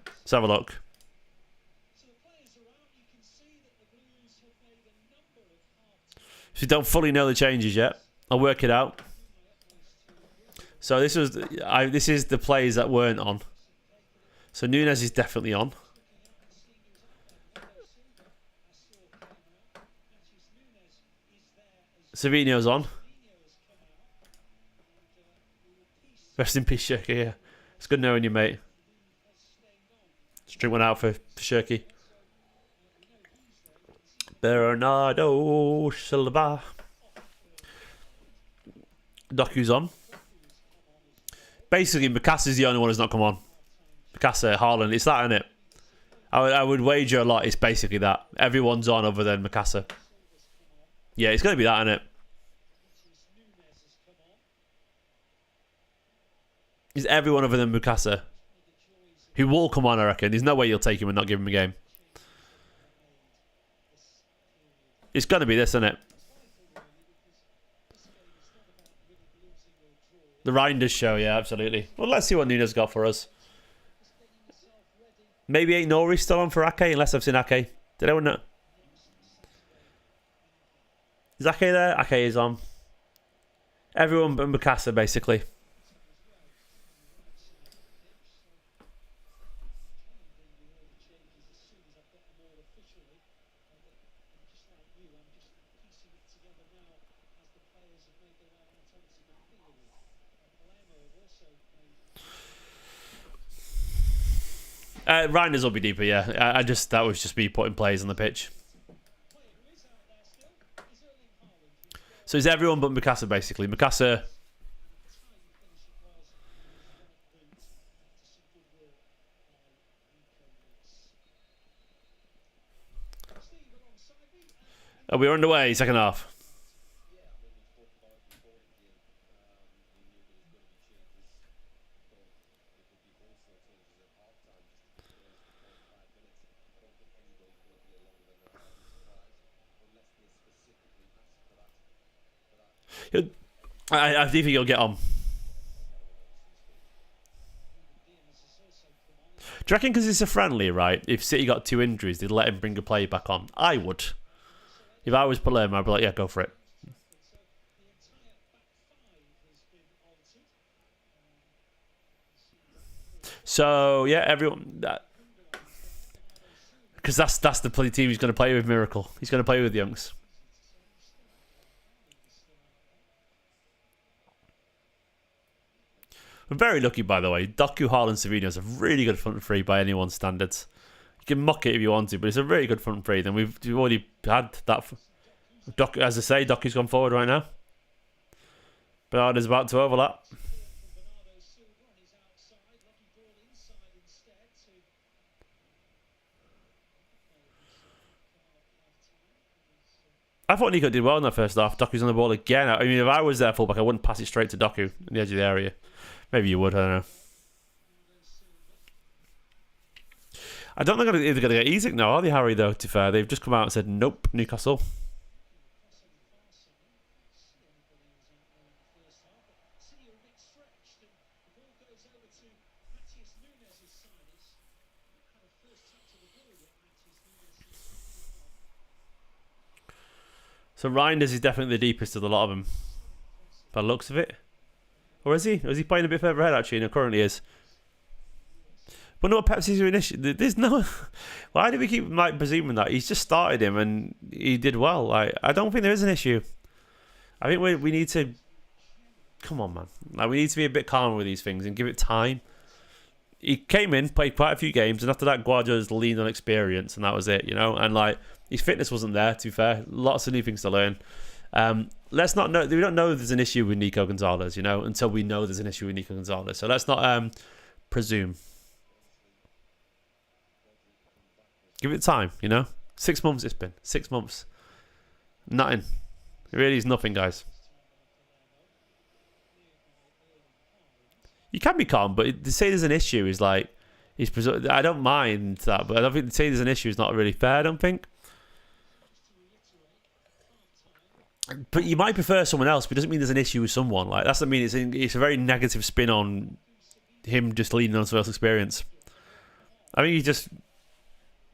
Let's have a look. If you don't fully know the changes yet, I'll work it out. So this is the players that weren't on. So Nunes is definitely on. Savinho's on. Rest in peace, Cherki. Yeah, it's good knowing you, mate. Let's drink one out for Cherki. Bernardo Silva. Doku's on. Basically, Mukasa's the only one who's not come on. Mukasa, Haaland, it's that, isn't it? I would wager a lot it's basically that. Everyone's on other than Mukasa. Yeah, it's going to be that, isn't it? Is everyone other than Mukasa, who will come on, I reckon. There's no way you'll take him and not give him a game. It's going to be this, isn't it? The Reijnders show, yeah, absolutely. Well, let's see what Nunes got for us. Maybe Ait-Nouri still on for Ake, unless I've seen Ake. Did anyone know? Is Ake there? Ake is on. Everyone but Mukasa, basically. Reijnders will be deeper, yeah. That was just me putting players on the pitch. So it's everyone but Mukasa, basically. Mukasa. Oh, we're underway, second half. I do think he'll get on. Do you reckon because it's a friendly, right? If City got 2 injuries, they'd let him bring a player back on? I would. If I was Palermo, I'd be like, yeah, go for it. So, yeah, everyone... Because that's the team he's going to play with, Miracle. He's going to play with the Youngs. We're very lucky, by the way. Doku, Haaland, Savinho is a really good front three by anyone's standards. You can mock it if you want to, but it's a really good front three. Then we've already had that. Doku, as I say, Doku's gone forward right now. Bernardo's about to overlap. ball inside instead to I thought Nico did well in that first half. Doku's on the ball again. I mean, if I was their fullback, I wouldn't pass it straight to Doku in the edge of the area. Maybe you would, I don't know. I don't think they're going to get easy now, are they, Harry, though, to be fair? They've just come out and said, nope, Newcastle. So Reijnders is definitely the deepest of the lot of them, by the looks of it. Or is he? Or is he playing a bit further ahead, actually? No, currently is. But no, Pepsi's doing this. There's no... Why do we keep presuming that? He's just started him and he did well. I don't think there is an issue. I think we need to... Come on, man. We need to be a bit calmer with these things and give it time. He came in, played quite a few games, and after that, Guardiola's leaned on experience, and that was it, And his fitness wasn't there. To be fair, lots of new things to learn. We don't know there's an issue with Nico Gonzalez, until we know there's an issue with Nico Gonzalez. So let's not presume. Give it time, 6 months it's been. 6 months. Nothing. It really is nothing, guys. You can be calm, but to say there's an issue is I don't mind that, but I don't think to say there's an issue is not really fair, I don't think. But you might prefer someone else, but it doesn't mean there's an issue with someone. That's what I mean. It's a very negative spin on him just leaning on someone else's experience. I mean,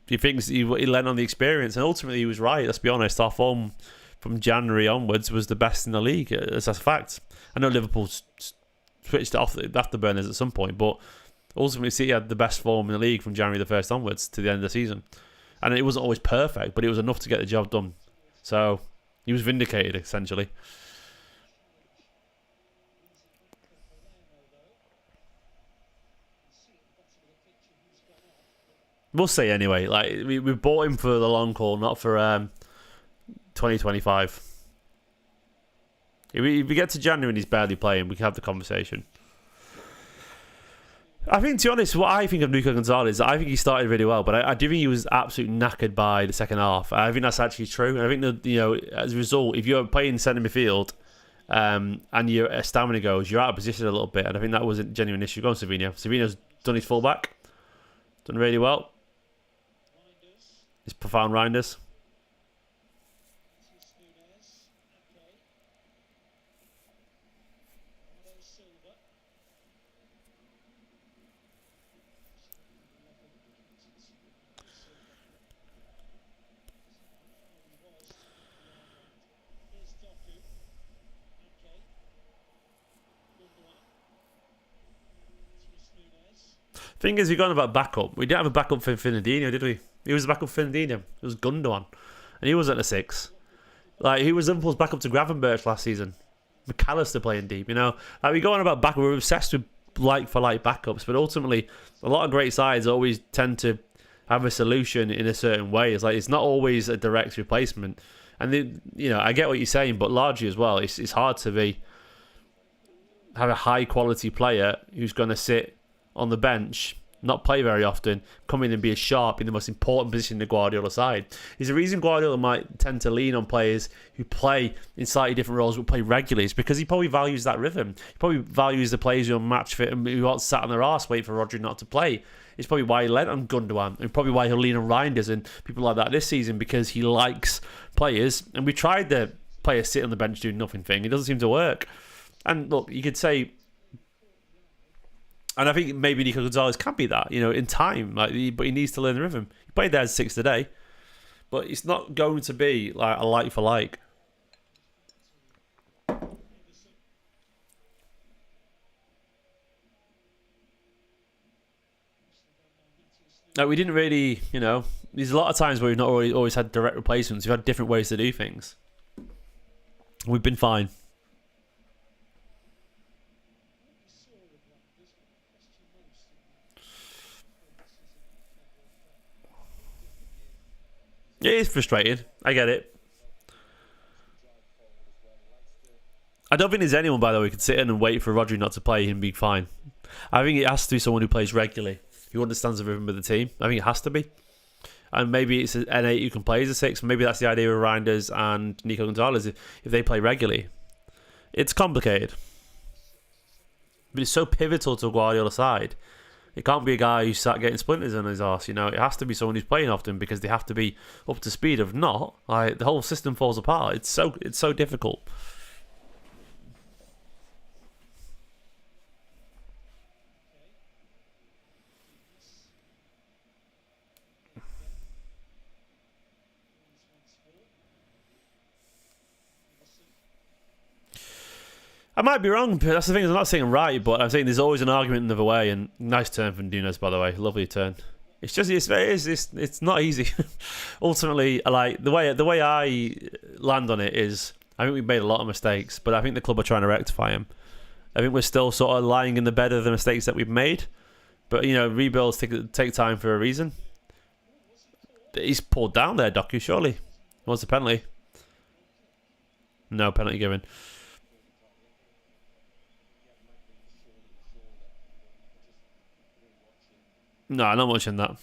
he thinks he lent on the experience, and ultimately he was right. Let's be honest. Our form from January onwards was the best in the league. That's a fact. I know Liverpool switched off the afterburners at some point, but ultimately City had the best form in the league from January the 1st onwards to the end of the season. And it wasn't always perfect, but it was enough to get the job done. So he was vindicated, essentially. We'll see anyway. We bought him for the long haul, not for 2025. If we get to January and he's barely playing, we can have the conversation. I think, to be honest, what I think of Nico Gonzalez, I think he started really well, but I do think he was absolutely knackered by the second half. I think that's actually true. And I think that, as a result, if you're playing centre midfield and your stamina goes, you're out of position a little bit. And I think that was a genuine issue. Go on, Savino. Savino's done his fullback. Done really well. He's profound Reijnders. Thing is, we've gone about backup. We didn't have a backup for Fernandinho, did we? He was the backup for Fernandinho. It was Gundogan. And he wasn't a 6. He was Liverpool's backup to Gravenberch last season. McAllister playing deep, we go on about backup. We're obsessed with like-for-like backups, but ultimately, a lot of great sides always tend to have a solution in a certain way. It's not always a direct replacement. And, I get what you're saying, but largely as well, it's hard to have a high-quality player who's going to sit on the bench, not play very often, come in and be as sharp in the most important position in the Guardiola side. There's a reason Guardiola might tend to lean on players who play in slightly different roles but play regularly. It's because he probably values that rhythm. He probably values the players who are match fit and who aren't sat on their arse waiting for Rodri not to play. It's probably why he lent on Gundogan, and probably why he'll lean on Reijnders and people like that this season, because he likes players. And we tried the player sit on the bench doing nothing thing. It doesn't seem to work. And look, you could say, and I think maybe Nico Gonzalez can be that, in time. But he needs to learn the rhythm. He played there as 6 today, but it's not going to be like a like for like. We didn't really, there's a lot of times where we've not always had direct replacements. We've had different ways to do things. We've been fine. It is frustrating. I get it. I don't think there's anyone, by the way, who could sit in and wait for Rodri not to play and be fine. I think it has to be someone who plays regularly, who understands the rhythm of the team. I think it has to be. And maybe it's an 8 who can play as a 6. Maybe that's the idea with Reijnders and Nico Gonzalez if they play regularly. It's complicated. But it's so pivotal to Guardiola's side. It can't be a guy who's sat getting splinters in his arse, you know. It has to be someone who's playing often because they have to be up to speed. If not, like, the whole system falls apart. It's so difficult. I might be wrong, but that's the thing. I'm not saying I'm right, but I'm saying there's always an argument the other way. And nice turn from Nunes, by the way. Lovely turn. It's just it's not easy. Ultimately, like the way I land on it is, I think we've made a lot of mistakes, but I think the club are trying to rectify them. I think we're still sort of lying in the bed of the mistakes that we've made, but you know, rebuilds take time for a reason. He's pulled down there, Doku. Surely, what's the penalty? No penalty given. No, I'm not watching that.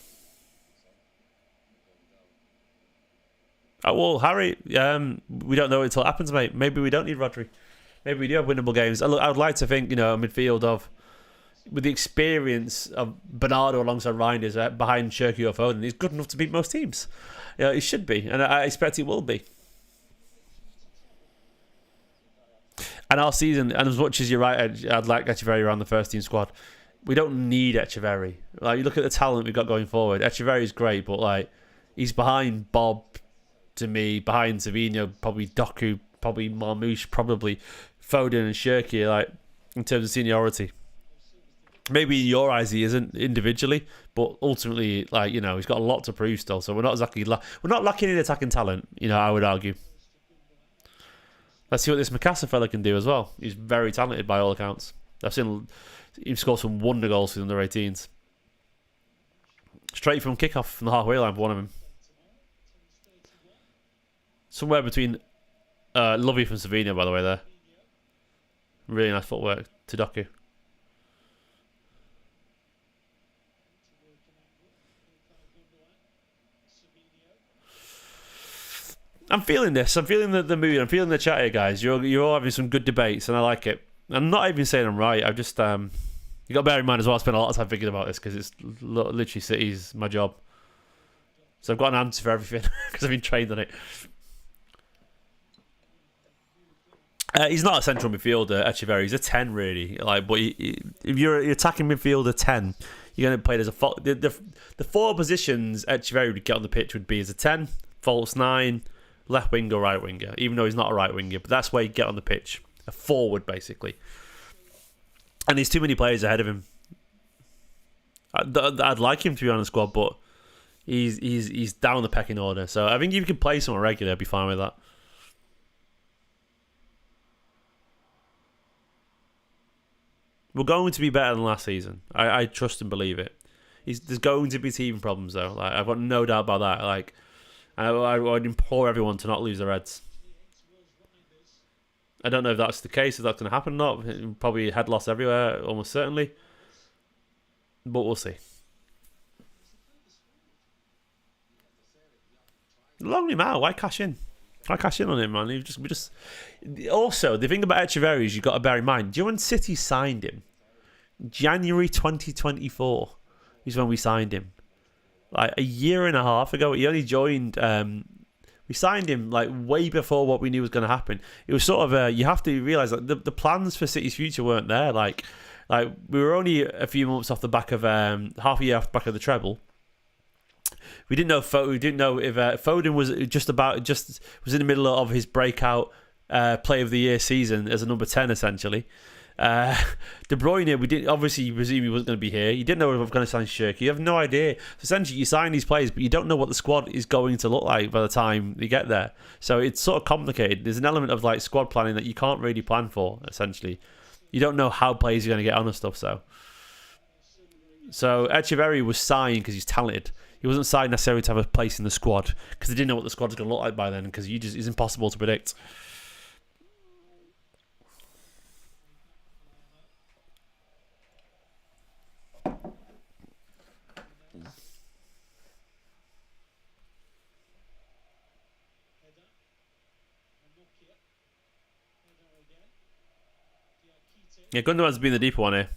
Oh, well, Harry, we don't know until it happens, mate. Maybe we don't need Rodri. Maybe we do have winnable games. I would like to think, you know, a midfield with the experience of Bernardo alongside Reijnders behind Cherki or Foden, he's good enough to beat most teams. You know, he should be, and I expect he will be. And our season, and as much as you're right, I'd like Echeverri around the first team squad. We don't need Echeverri. Like, you look at the talent we've got going forward. Echeverri is great, but like, he's behind Bob, to me, behind Savinho, probably Doku, probably Marmoush, probably Foden and Cherki, like, in terms of seniority. Maybe in your eyes he isn't individually, but ultimately, like, you know, he's got a lot to prove still. So we're not exactly we're not lacking in attacking talent, you know, I would argue. Let's see what this Mukasa fella can do as well. He's very talented by all accounts. I've seen him score some wonder goals for the under-18s. Straight from kickoff from the halfway line for one of them. Somewhere between lovely from Savinho, by the way, there. Really nice footwork to Doku. I'm feeling this. I'm feeling the mood. I'm feeling the chat here, guys. You're all having some good debates, and I like it. I'm not even saying I'm right. I've just you got to bear in mind as well. I spent a lot of time thinking about this because it's literally City's my job. So I've got an answer for everything because I've been trained on it. He's not a central midfielder, Echeverri. He's a 10, really. Like, but if you're attacking midfielder 10, you're going to play it as a the four positions Echeverri would get on the pitch would be as a 10, false 9, left winger, right winger. Even though he's not a right winger, but that's where you get on the pitch. A forward, basically. And there's too many players ahead of him. I'd like him to be on the squad, but he's down the pecking order. So I think if you can play someone regular, I'd be fine with that. We're going to be better than last season. I trust and believe it. There's going to be teething problems, though. Like, I've got no doubt about that. Like, I would implore everyone to not lose their heads. I don't know if that's the case, if that's going to happen or not. Probably head loss everywhere, almost certainly. But we'll see. Long him out. Why cash in? Why cash in on him, man? We just. Also, the thing about Echeverri is you've got to bear in mind. Do you know when City signed him? January 2024 is when we signed him. Like a year and a half ago. He only joined. We signed him like way before what we knew was going to happen. It was sort of you have to realise that the plans for City's future weren't there. Like we were only a few months off the back of half a year off the back of the treble. We didn't know if Foden was was in the middle of his breakout Play of the Year season as a number 10 essentially. De Bruyne, we didn't obviously presume he wasn't going to be here. You didn't know if we were going to sign Cherki. You have no idea. So essentially, you sign these players, but you don't know what the squad is going to look like by the time you get there. So it's sort of complicated. There's an element of like squad planning that you can't really plan for. Essentially, you don't know how players are going to get on and stuff. So Echeverri was signed because he's talented. He wasn't signed necessarily to have a place in the squad because they didn't know what the squad was going to look like by then. Because it's impossible to predict. Yeah, Gundogan's been the deeper one here.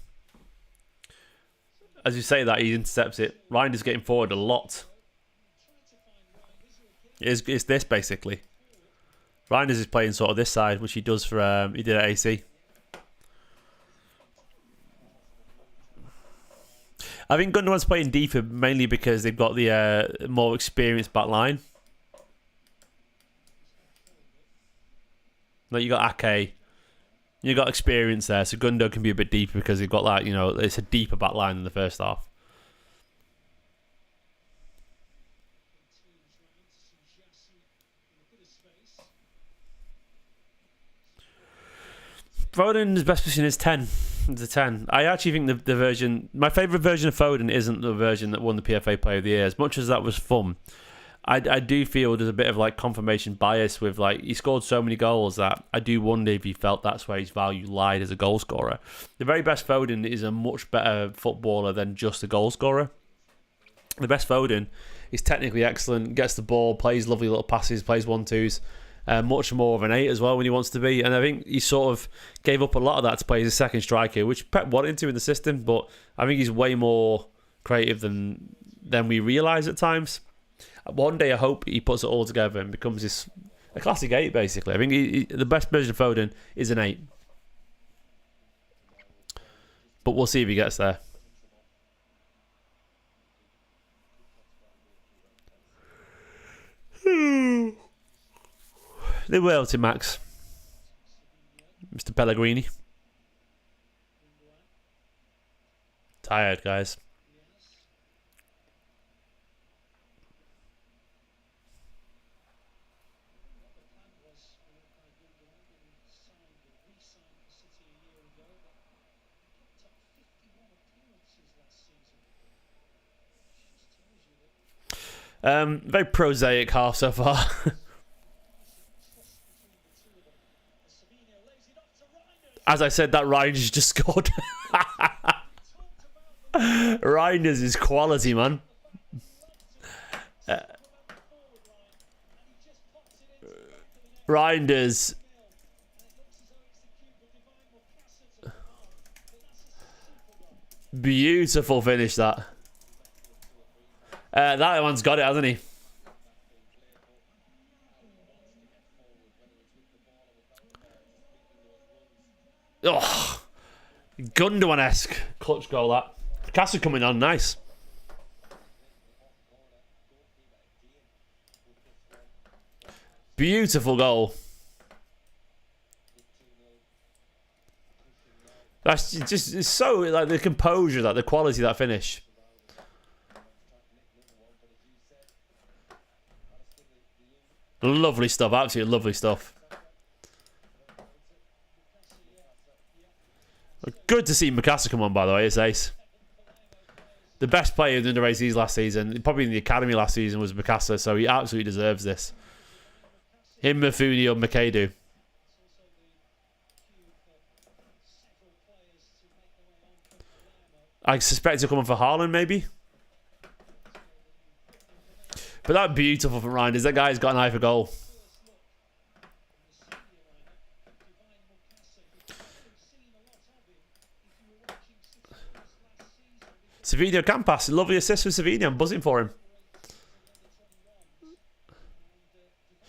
As you say that, he intercepts it. Reijnders getting forward a lot. It's this, basically. Reijnders is playing sort of this side, which he does for... he did at AC. I think Gundogan's playing deeper mainly because they've got the more experienced back line. Like, you got Ake. You got experience there, so Gundo can be a bit deeper because they've got that, you know, it's a deeper back line in the first half. Foden's best position is 10. It's a 10. I actually think the version... My favourite version of Foden isn't the version that won the PFA Player of the Year. As much as that was fun, I do feel there's a bit of like confirmation bias with like he scored so many goals that I do wonder if he felt that's where his value lied as a goal scorer. The very best Foden is a much better footballer than just a goal scorer. The best Foden is technically excellent, gets the ball, plays lovely little passes, plays 1-2s. Much more of an 8 as well when he wants to be, and I think he sort of gave up a lot of that to play as a second striker, which Pep wanted to in the system, but I think he's way more creative than we realise at times. One day I hope he puts it all together and becomes a classic 8 basically. I think the best version of Foden is an 8, but we'll see if he gets there. They will to Max. Mr. Pellegrini. Tired, guys. Very prosaic half so far. As I said, that Reijnders just scored. Reijnders is quality, man. Reijnders. Beautiful finish, that. That one's got it, hasn't he? Oh, Gundogan-esque clutch goal, that. Mukasa coming on, nice. Beautiful goal. That's just, it's so, like, the composure, like, the quality of that finish. Lovely stuff, absolutely lovely stuff. Good to see Mukasa come on, by the way. It's ace. The best player in the under 18s last season, probably in the academy last season, was Mukasa, so he absolutely deserves this. Him, Mafuni, or Makedu. I suspect he'll come on for Haaland, maybe. But that beautiful from Reijnders. That guy's got an eye for goal. Savinho can pass. Lovely assist for Savinho. I'm buzzing for him.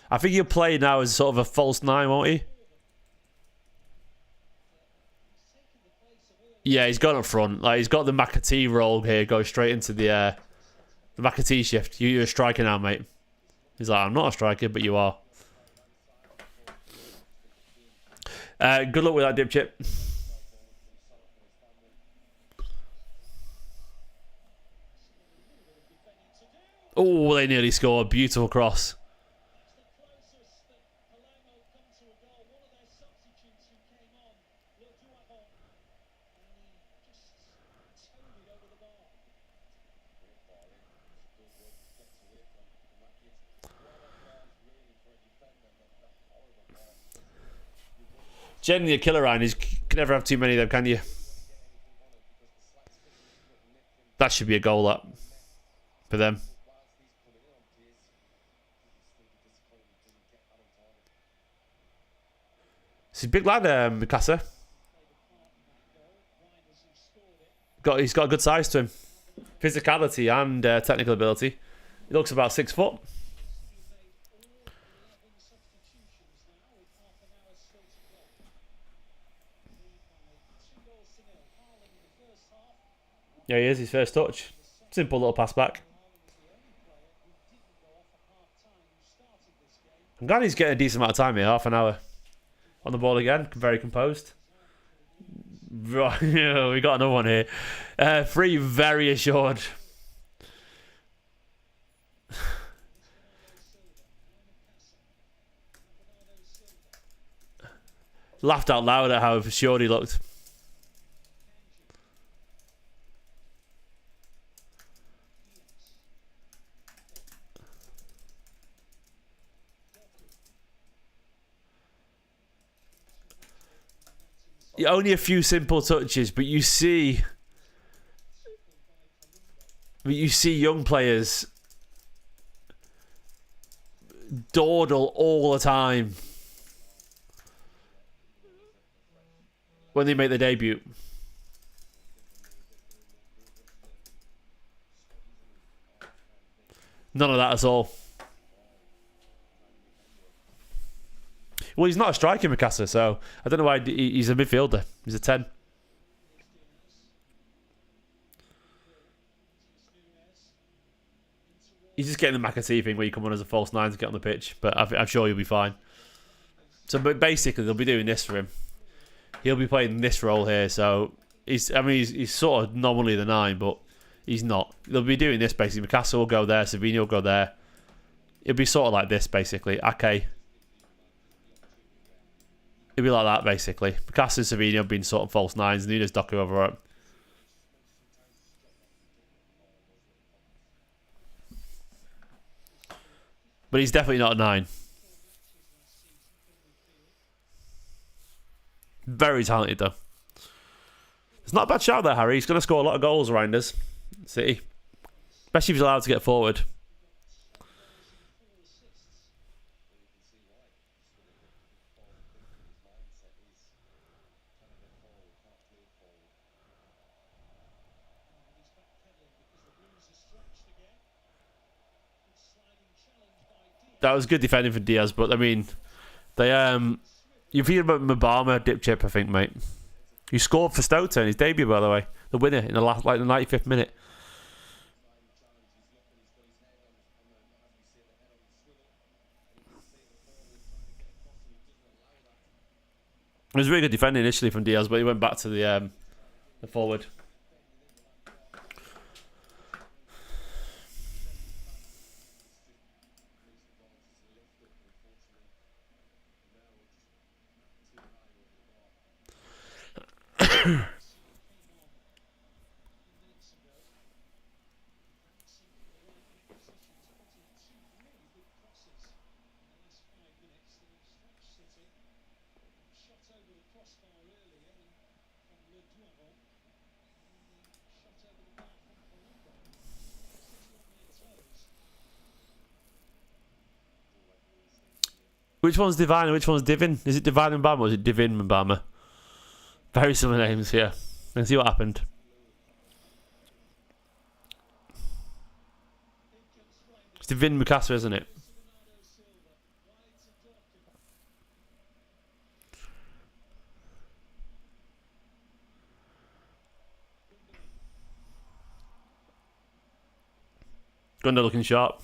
I think he'll play now as sort of a false 9, won't he? Yeah, he's gone up front. Like, he's got the McAtee role here. Go straight into the McAtee shift. You're a striker now, mate. He's like, I'm not a striker, but you are. Good luck with that, dipchip. Oh, they nearly scored. Beautiful cross. Generally a killer Ryan. You can never have too many of them, can you? That should be a goal up for them. He's a big lad, Mukasa. He's got a good size to him, physicality and technical ability. He looks about 6 foot. Yeah, he is. His first touch. Simple little pass back. I'm glad he's getting a decent amount of time here. Half an hour on the ball again. Very composed. Right, we got another one here. 3 very assured. Laughed out loud at how assured he looked. Only a few simple touches, but you see young players dawdle all the time when they make their debut. None of that at all. Well, he's not a striker, Mukasa, so I don't know why he's a midfielder. He's a 10. He's just getting the McAtee thing where you come on as a false 9 to get on the pitch, but I'm sure he'll be fine. So, but basically, they'll be doing this for him. He'll be playing this role here, so he's sort of nominally the 9, but he's not. They'll be doing this basically. Mukasa will go there, Savini will go there. It'll be sort of like this basically. Ake. It'll be like that, basically. Mukasa and Savini have been sort of false 9s. Nunes Doku over it. But he's definitely not a 9. Very talented, though. It's not a bad shout there, Harry. He's going to score a lot of goals, Reijnders. City. Especially if he's allowed to get forward. That was good defending for Diaz, but I mean, they you've heard about Mbama dip chip, I think, mate. He scored for Stoke in his debut, by the way, the winner in the last, like the 95th minute. It was really good defending initially from Diaz, but he went back to the forward. Which one's Divine and which one's Divin? Is it Divine Mukasa or is it Divine Mukasa? Very similar names, yeah. Let's see what happened. It's Divine Mukasa, isn't it? Gunnar looking sharp.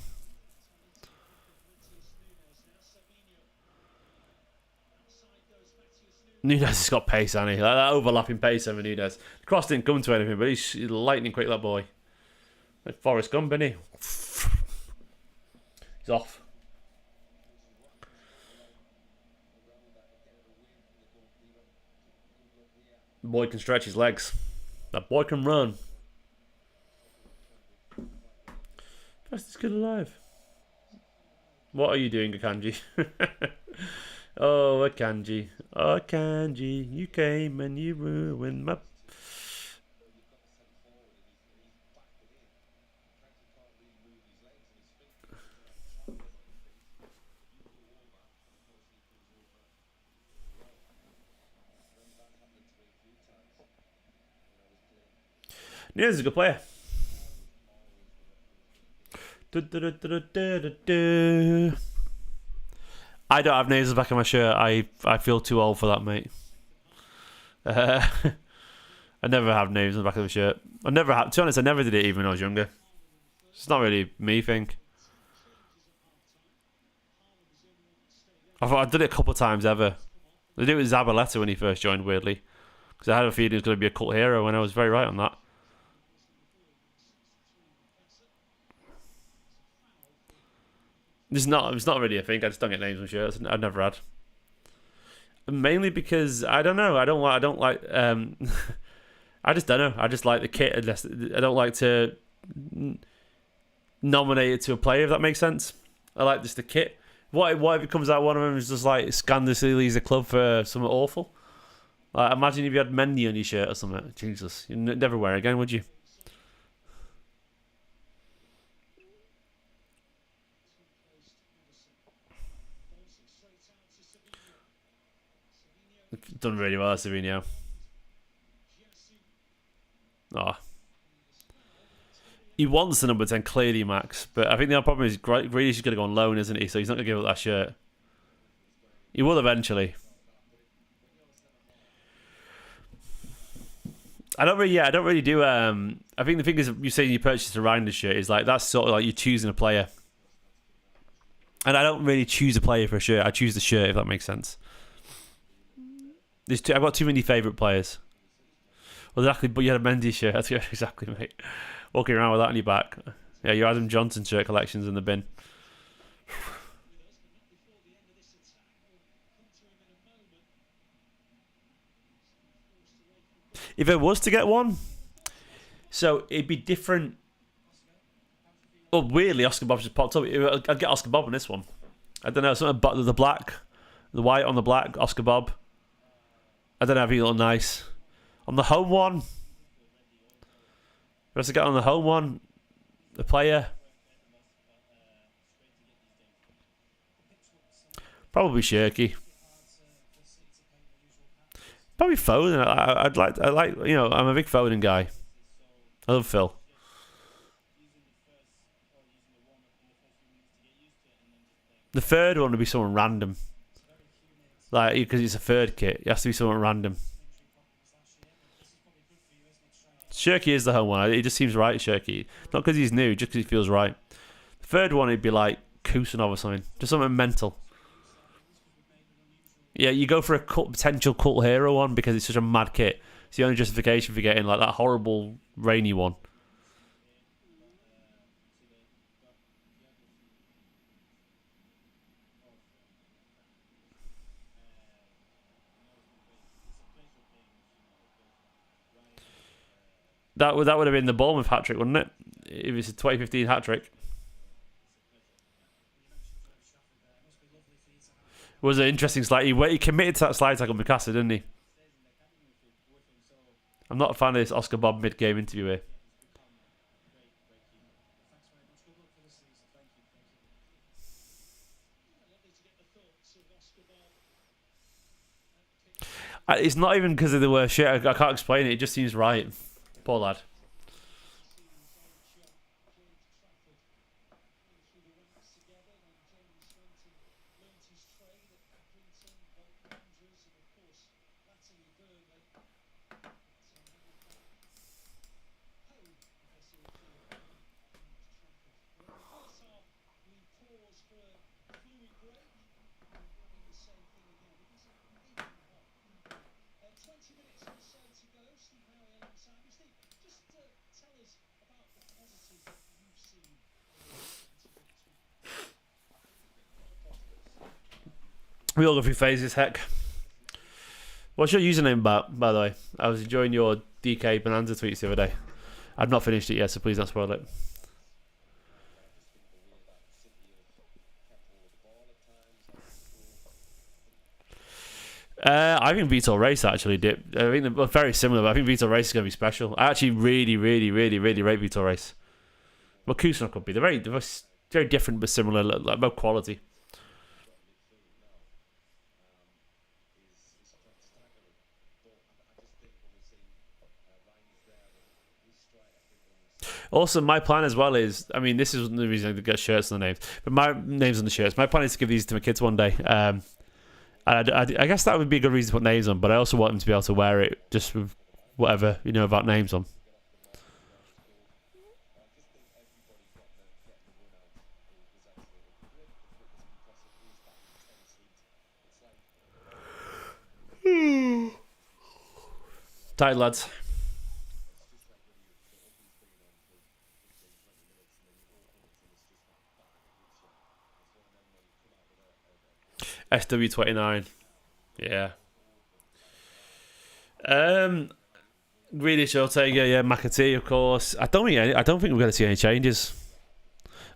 Nunes has got pace, hasn't he? Like that overlapping pace over Nunes. The cross didn't come to anything, but he's lightning quick, that boy. Like Forrest Gump, isn't he? He's off. The boy can stretch his legs. That boy can run. Fastest kid alive. What are you doing, Akanji? Oh, Akanji. Oh, Akanji. You came and you ruined my... Nunez is a good player. I don't have nails back in my shirt. I feel too old for that, mate. I never have names on the back of the shirt. I never have. To be honest, I never did it even when I was younger. It's not really me thing. I did it a couple of times ever. I did it with Zabaleta when he first joined, weirdly, because I had a feeling he was going to be a cult hero, and I was very right on that. It's not really a thing. I just don't get names on shirts. I've never had. Mainly because I don't know. I don't like. I just don't know. I just like the kit. I don't like to nominate it to a player, if that makes sense. I like just the kit. What if it comes out one of them is just like scandalously leaves the club for something awful? Like, imagine if you had Mendy on your shirt or something. Jesus, you'd never wear it again, would you? Done really well, Savinho. Oh. He wants the number 10 clearly, Max, but I think the problem is Grealish is going to go on loan, isn't he? So he's not going to give up that shirt. He will eventually. I don't really do. I think the thing is, you saying you purchased a Reijnders shirt is like that's sort of like you're choosing a player, and I don't really choose a player for a shirt. I choose the shirt, if that makes sense. I've got too many favourite players. Well, exactly, but you had a Mendy shirt. That's exactly, mate. Walking around with that on your back. Yeah, your Adam Johnson shirt collection's in the bin. If I was to get one, so it'd be different. Oh, weirdly, Oscar Bob just popped up. I'd get Oscar Bob on this one. I don't know, something about the black, the white on the black, Oscar Bob. I don't know if he look nice. On the home one, for us to get on the home one, the player, probably Cherki. Probably Foden. I like, you know, I'm a big Foden guy. I love Phil. The third one would be someone random. Like, because it's a third kit, it has to be someone random. Cherki is the home one. It just seems right, Cherki. Not because he's new, just because he feels right. The third one, it'd be like Kusanov or something. Just something mental. Yeah, you go for a potential cult hero one because it's such a mad kit. It's the only justification for getting like that horrible rainy one. That would have been the Bournemouth hat trick, wouldn't it? If it's a 2015 hat trick. It was an interesting slide. He committed to that slide tackle Mukasa, didn't he? I'm not a fan of this Oscar Bob mid-game interview here. It's not even because of the worst shit. I can't explain it. It just seems right. Poor lad. We all go through phases, heck. What's your username, by the way? I was enjoying your DK Bonanza tweets the other day. I've not finished it yet, so please don't spoil it. I think Vitor Race actually did. I think they're very similar, but I think Vitor Race is going to be special. I actually really rate Vitor Race. Well, Kusanov could be. They're very different but similar, like about quality. Also, my plan as well is, I mean, this is the reason I get shirts on the names, but my names on the shirts. My plan is to give these to my kids one day. And I guess that would be a good reason to put names on, but I also want them to be able to wear it just with whatever, about names on. Tired, lads. SW29. Yeah. Grealish, Ortega, yeah, McAtee, of course. I don't think we're going to see any changes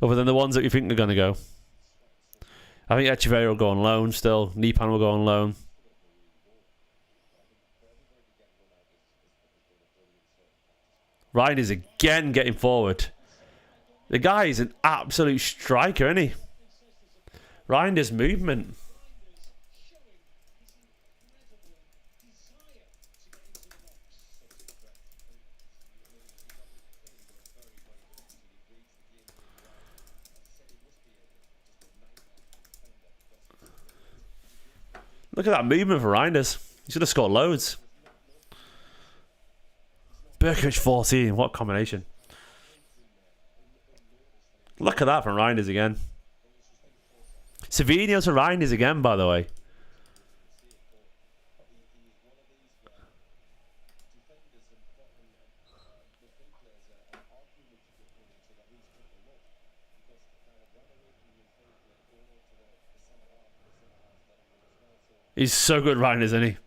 other than the ones that we think are going to go. I think Echeverria will go on loan still. Nipan will go on loan. Ryan is again getting forward. The guy is an absolute striker, isn't he? Reijnders' movement. Look at that movement for Reijnders. He should have scored loads. Berkovic 14. What a combination. Look at that from Reijnders again. Savinho to Reijnders again, by the way. He's so good, Reijnders, isn't he?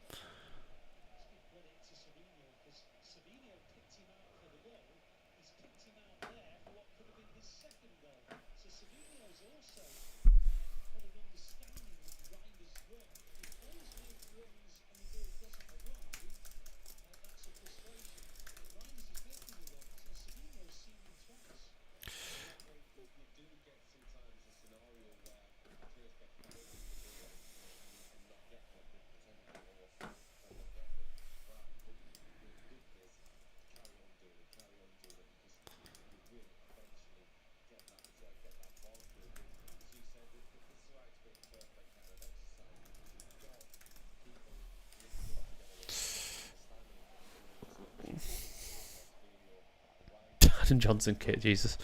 Johnson kit, Jesus.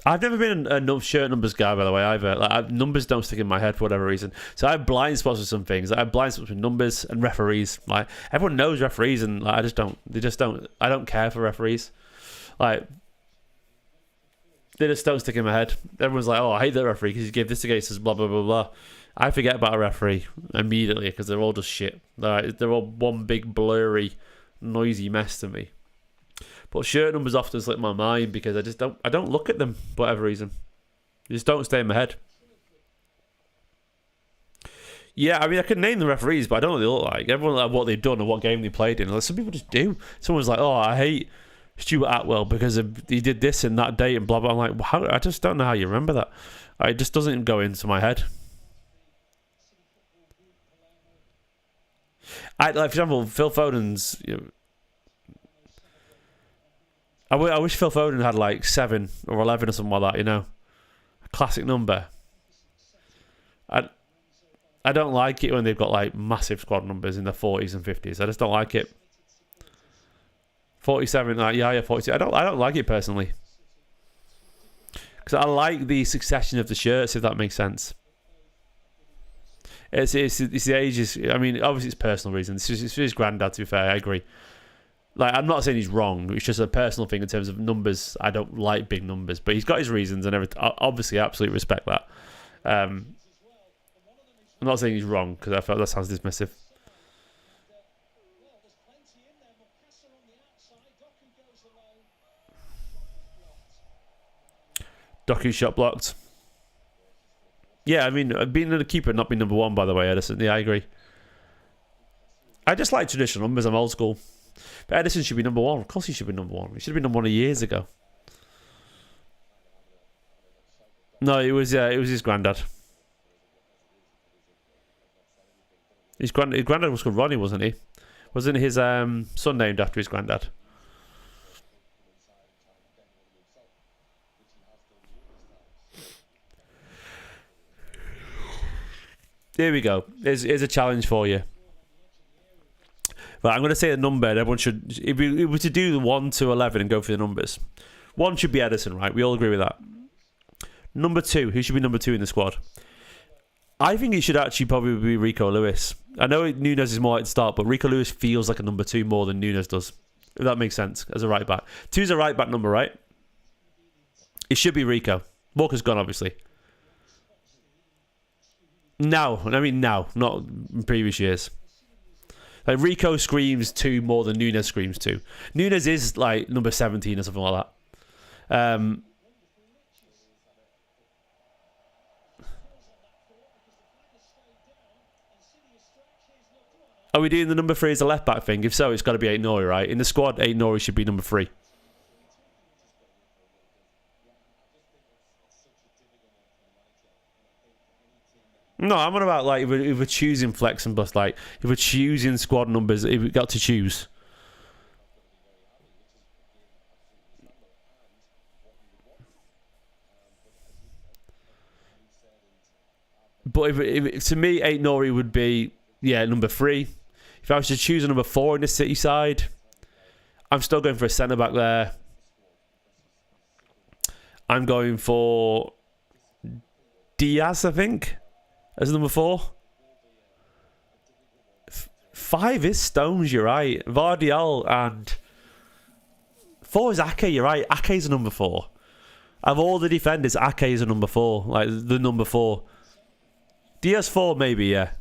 I've never been a shirt numbers guy, by the way, either. Like, numbers don't stick in my head for whatever reason. So I have blind spots with some things. I have blind spots with numbers and referees. Like, everyone knows referees, and like, I just don't. They just don't. I don't care for referees. Like, they just don't stick in my head. Everyone's like, "Oh, I hate that referee because he gave this against us." Blah blah blah blah. I forget about a referee immediately because they're all just shit. They're all one big blurry, noisy mess to me. But shirt numbers often slip my mind because I don't look at them for whatever reason. They just don't stay in my head. Yeah, I mean, I could name the referees, but I don't know what they look like. Everyone like what they've done and what game they played in. Like, some people just do. Someone's like, "Oh, I hate Stuart Atwell because he did this and that date and blah blah." I'm like, I just don't know how you remember that. It just doesn't go into my head. Like, for example, Phil Foden's. I wish Phil Foden had like 7 or 11 or something like that, a classic number. I don't like it when they've got like massive squad numbers in the 40s and 50s. I just don't like it. 47, like yeah, 42. I don't like it personally. Because I like the succession of the shirts, if that makes sense. It's the ages. I mean, obviously it's personal reasons. It's his granddad, to be fair. I agree. Like, I'm not saying he's wrong. It's just a personal thing in terms of numbers. I don't like big numbers, but he's got his reasons and everything. Obviously, I absolutely respect that. I'm not saying he's wrong because I felt that sounds dismissive. Doku's shot blocked. Yeah, I mean, being a keeper, not being number 1, by the way, Edison. Yeah, I agree. I just like traditional numbers. I'm old school. But Edison should be number 1. Of course he should be number 1. He should have been number 1 years ago. No, it was his granddad. His granddad was called Ronnie, wasn't he? Wasn't his son named after his granddad? Here we go. Here's a challenge for you. Right, I'm going to say a number. Everyone should, if we were to do the 1 to 11 and go for the numbers. 1 should be Edison, right? We all agree with that. Number 2, who should be number 2 in the squad? I think it should actually probably be Rico Lewis. I know Nunes is more at the start, but Rico Lewis feels like a number 2 more than Nunes does. If that makes sense, as a right back. 2's a right back number, right? It should be Rico. Walker's gone, obviously. Now, not in previous years. Like Rico screams 2 more than Nunes screams 2. Nunes is like number 17 or something like that. Are we doing the number 3 as a left back thing? If so, it's got to be Ait-Nouri, right? In the squad, Ait-Nouri should be number 3. No, I'm on about like if we're choosing flex and plus, like if we're choosing squad numbers, if we got to choose. But if to me, Ait-Nouri would be number 3. If I was to choose a number 4 in the City side, I'm still going for a centre back there. I'm going for Diaz, I think, as number 4. 5 is Stones, you're right. Vardial and 4 is Ake, you're right. Ake's a number 4. Of all the defenders, Ake is a number 4. Like the number 4. Diaz 4 maybe, yeah.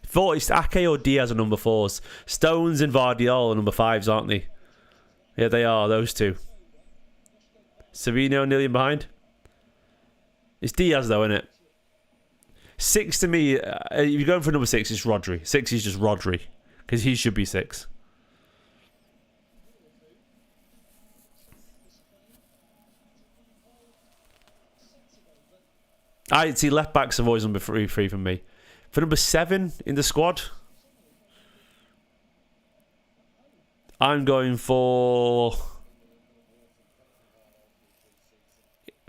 4 is Ake or Diaz are number 4s. Stones and Vardial are number 5s, aren't they? Yeah, they are, those two. Savino nearly behind. It's Diaz though, isn't it? 6 to me, if you're going for number 6, it's Rodri. 6 is just Rodri. Because he should be 6. I see left backs are always number 3 for me. For number 7 in the squad, I'm going for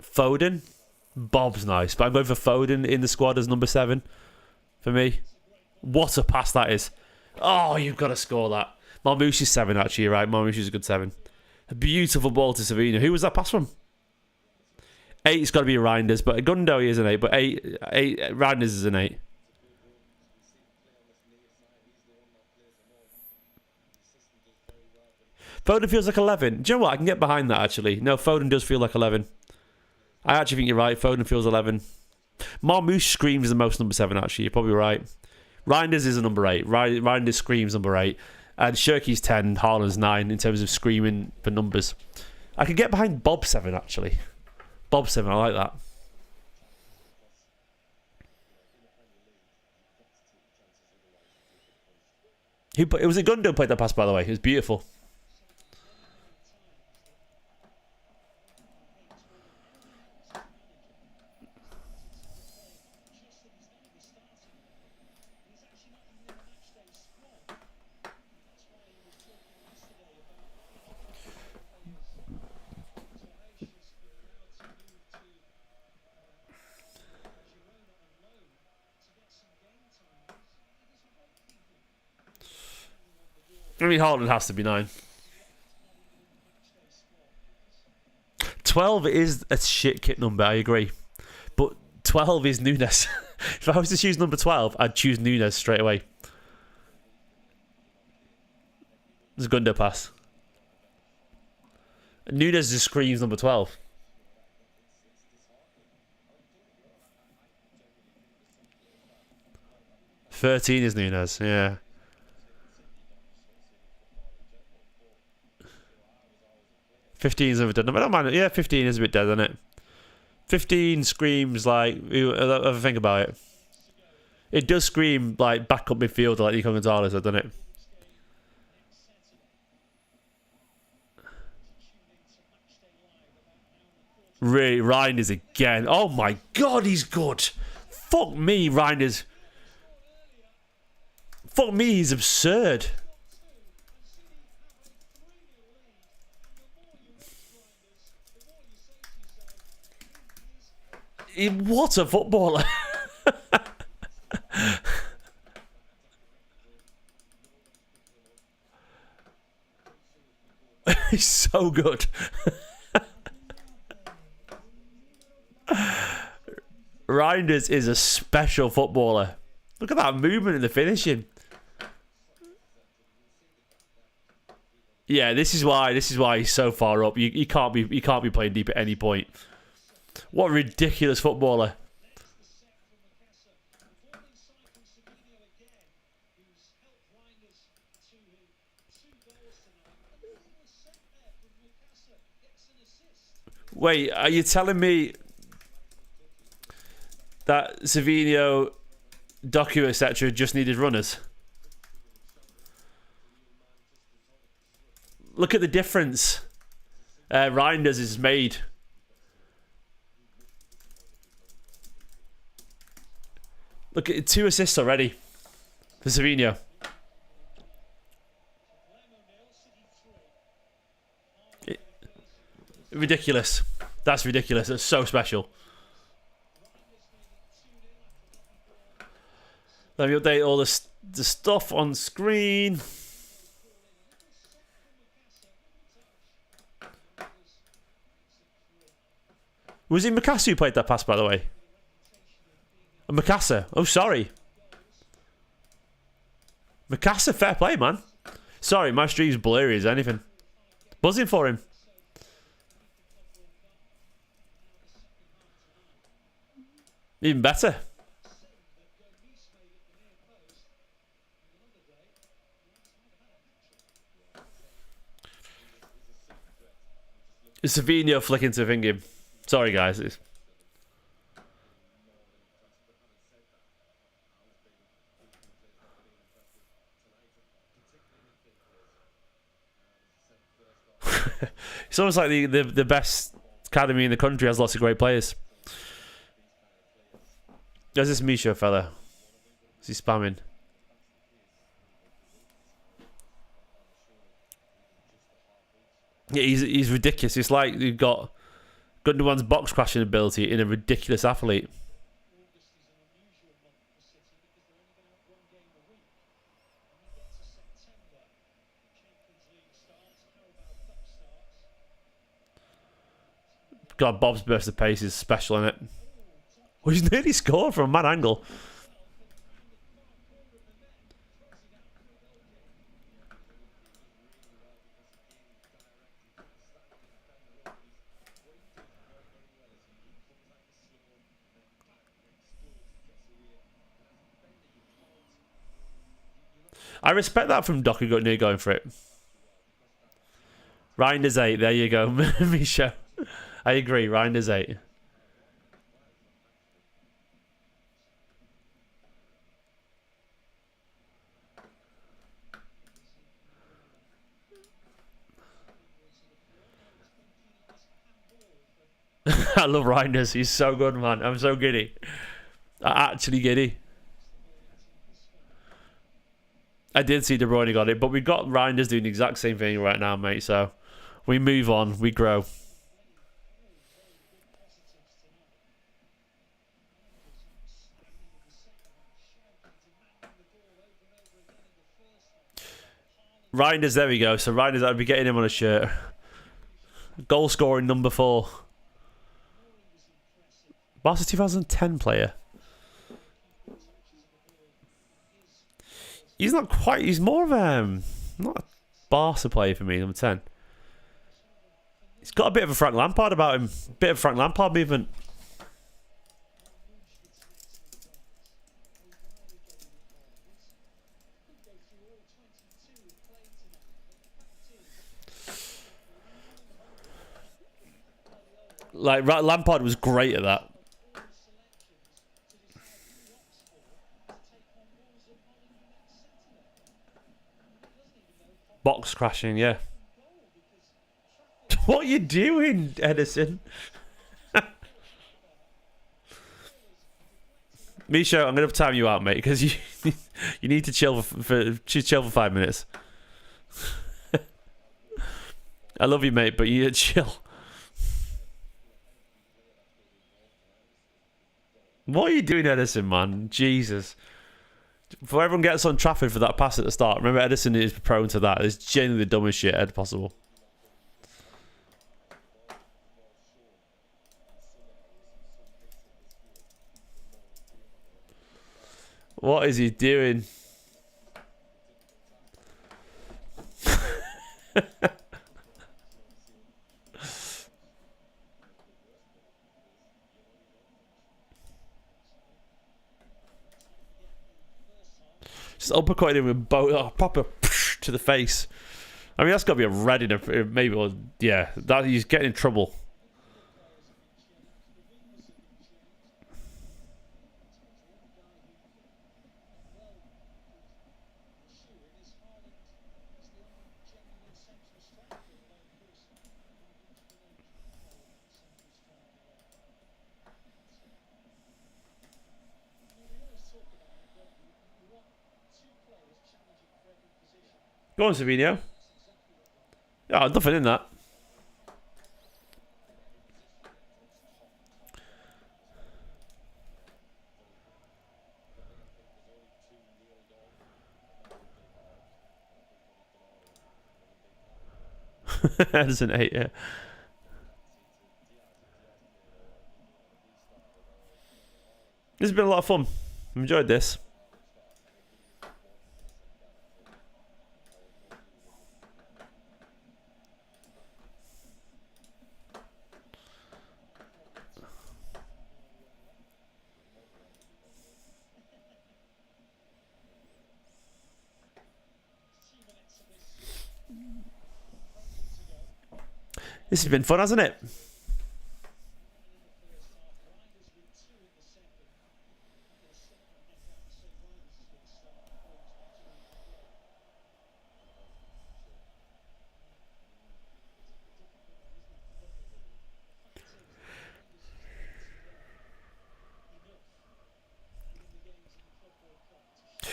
Foden. Bob's nice, but I'm going for Foden in the squad as number 7 for me. What a pass that is. Oh, you've got to score that. Marmouche is 7, actually, you're right. Marmouche is a good 7. A beautiful ball to Savino. Who was that pass from? 8's got to be Reijnders, but Gundo is an 8, but 8 Reijnders is an 8. Foden feels like 11. Do you know what? I can get behind that, actually. No, Foden does feel like 11. I actually think you're right. Foden feels 11. Marmouche screams the most number 7, actually. You're probably right. Reijnders is a number 8. Reijnders screams number 8. And Cherki's 10, Haaland's 9 in terms of screaming for numbers. I could get behind Bob 7, actually. Bob 7, I like that. It was a Gundo who played that pass, by the way. It was beautiful. I mean, Haaland has to be 9. 12 is a shit kit number, I agree. But 12 is Nunes. If I was to choose number 12, I'd choose Nunes straight away. There's a Gundo pass. Nunes just screams number 12. $13 is Nunes, yeah. 15 is a bit dead. I don't mind it. Yeah, 15 is a bit dead, isn't it? 15 screams like... Have a think about it. It does scream like backup midfielder like Nico Gonzalez, doesn't it? Really, Reijnders again. Oh my god, he's good. Fuck me, Reijnders. Fuck me, he's absurd. What a footballer. He's so good. Reijnders is a special footballer. Look at that movement in the finishing. Yeah, this is why he's so far up. You can't be playing deep at any point. What a ridiculous footballer. Wait, are you telling me that Savinho, Doku, etc. just needed runners? Look at the difference Reijnders has made. Look at 2 assists already for Savinho. Ridiculous. That's ridiculous. That's so special. Let me update all the stuff on screen. Was it Mukasa who played that pass, by the way? Mukasa. Oh, sorry. Mukasa, fair play, man. Sorry, my stream's blurry as anything. Buzzing for him. Even better. It's Savinho flicking to Vingham. Sorry, guys. It's almost like the best academy in the country has lots of great players. There's this Misha fella. Is he spamming? Yeah, he's ridiculous. It's like you've got Gundogan's box crashing ability in a ridiculous athlete. God, Bob's burst of pace is special, isn't it? Well, he's nearly scored from a mad angle. I respect that from Doku going for it. Reijnders 8, there you go, Misha. I agree, Reijnders 8. I love Reijnders, he's so good, man. I'm so giddy. I'm actually giddy. I did see De Bruyne got it, but we've got Reijnders doing the exact same thing right now, mate. So we move on, we grow. Reijnders, there we go. So Reijnders, I'd be getting him on a shirt. Goal scoring number 4. Barca 2010 player. He's not quite. He's more of not a Barca player for me. Number 10. He's got a bit of a Frank Lampard about him. Bit of Frank Lampard movement. Like Lampard was great at that. Box crashing, yeah. What are you doing, Edison? Misha, I'm gonna time you out, mate, because you you need to chill for 5 minutes. I love you, mate, but you need to chill. What are you doing, Edison, man? Jesus. Before everyone gets on Trafford for that pass at the start, remember Edison is prone to that. It's genuinely the dumbest shit possible. What is he doing? Just uppercutting him with both, proper to the face. I mean, that's got to be a red in a, maybe, or yeah, that he's getting in trouble. Go on, Savinho. Yeah, nothing in that. That's an 8, yeah. This has been a lot of fun. I've enjoyed this. This has been fun, hasn't it?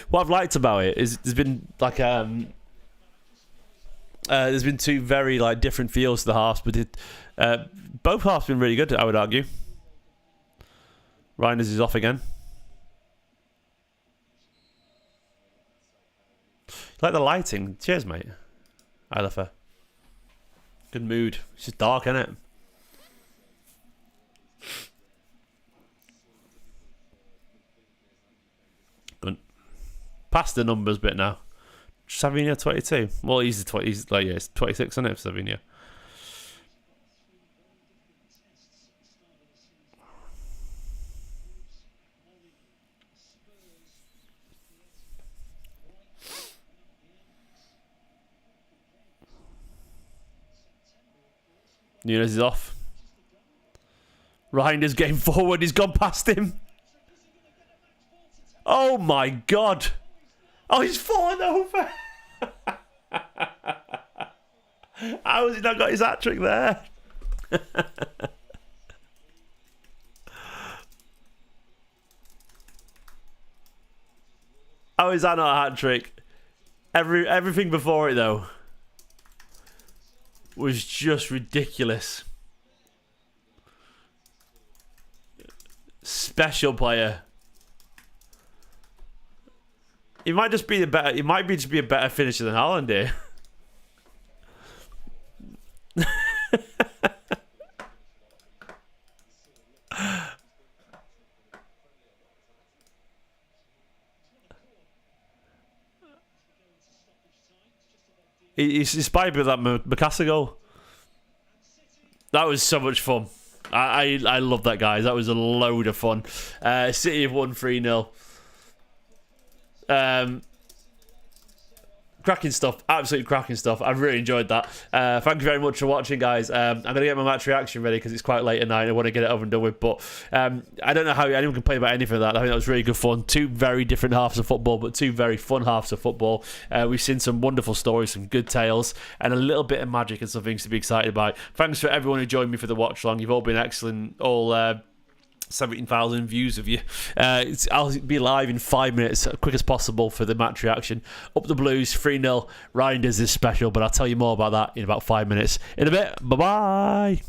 What I've liked about it is there's been like there's been two very like different feels to the halves, but both halves been really good, I would argue. Reijnders is off again. Like the lighting. Cheers, mate. I love her. Good mood. It's just dark, isn't it? Good. Past the numbers bit now. Savinho 22. Well, he's the 20. He's like, yeah, it's 26, isn't it, for Savinho? Nunes is off. Reijnders getting forward. He's gone past him. Oh my God. Oh, he's fallen over. How has he not got his hat trick there? How is that not a hat trick? Everything before it though was just ridiculous. Special player. He might just be a better. He might be just be a better finisher than Haaland here. He's inspired by that Mukasa goal. That was so much fun. I love that, guys. That was a load of fun. City have won 3-0. Cracking stuff, absolutely cracking stuff. I've really enjoyed that. Thank you very much for watching, guys. I'm going to get my match reaction ready because it's quite late at night. I want to get it over and done with, but I don't know how anyone can complain about anything of that. I think that was really good fun. Two very different halves of football, but two very fun halves of football. We've seen some wonderful stories, some good tales, and a little bit of magic and some things to be excited about. Thanks for everyone who joined me for the watch along. You've all been excellent. All 17,000 views of you. I'll be live in 5 minutes, as quick as possible, for the match reaction. Up the Blues, 3-0. Reijnders is special, but I'll tell you more about that in about 5 minutes. In a bit. Bye-bye.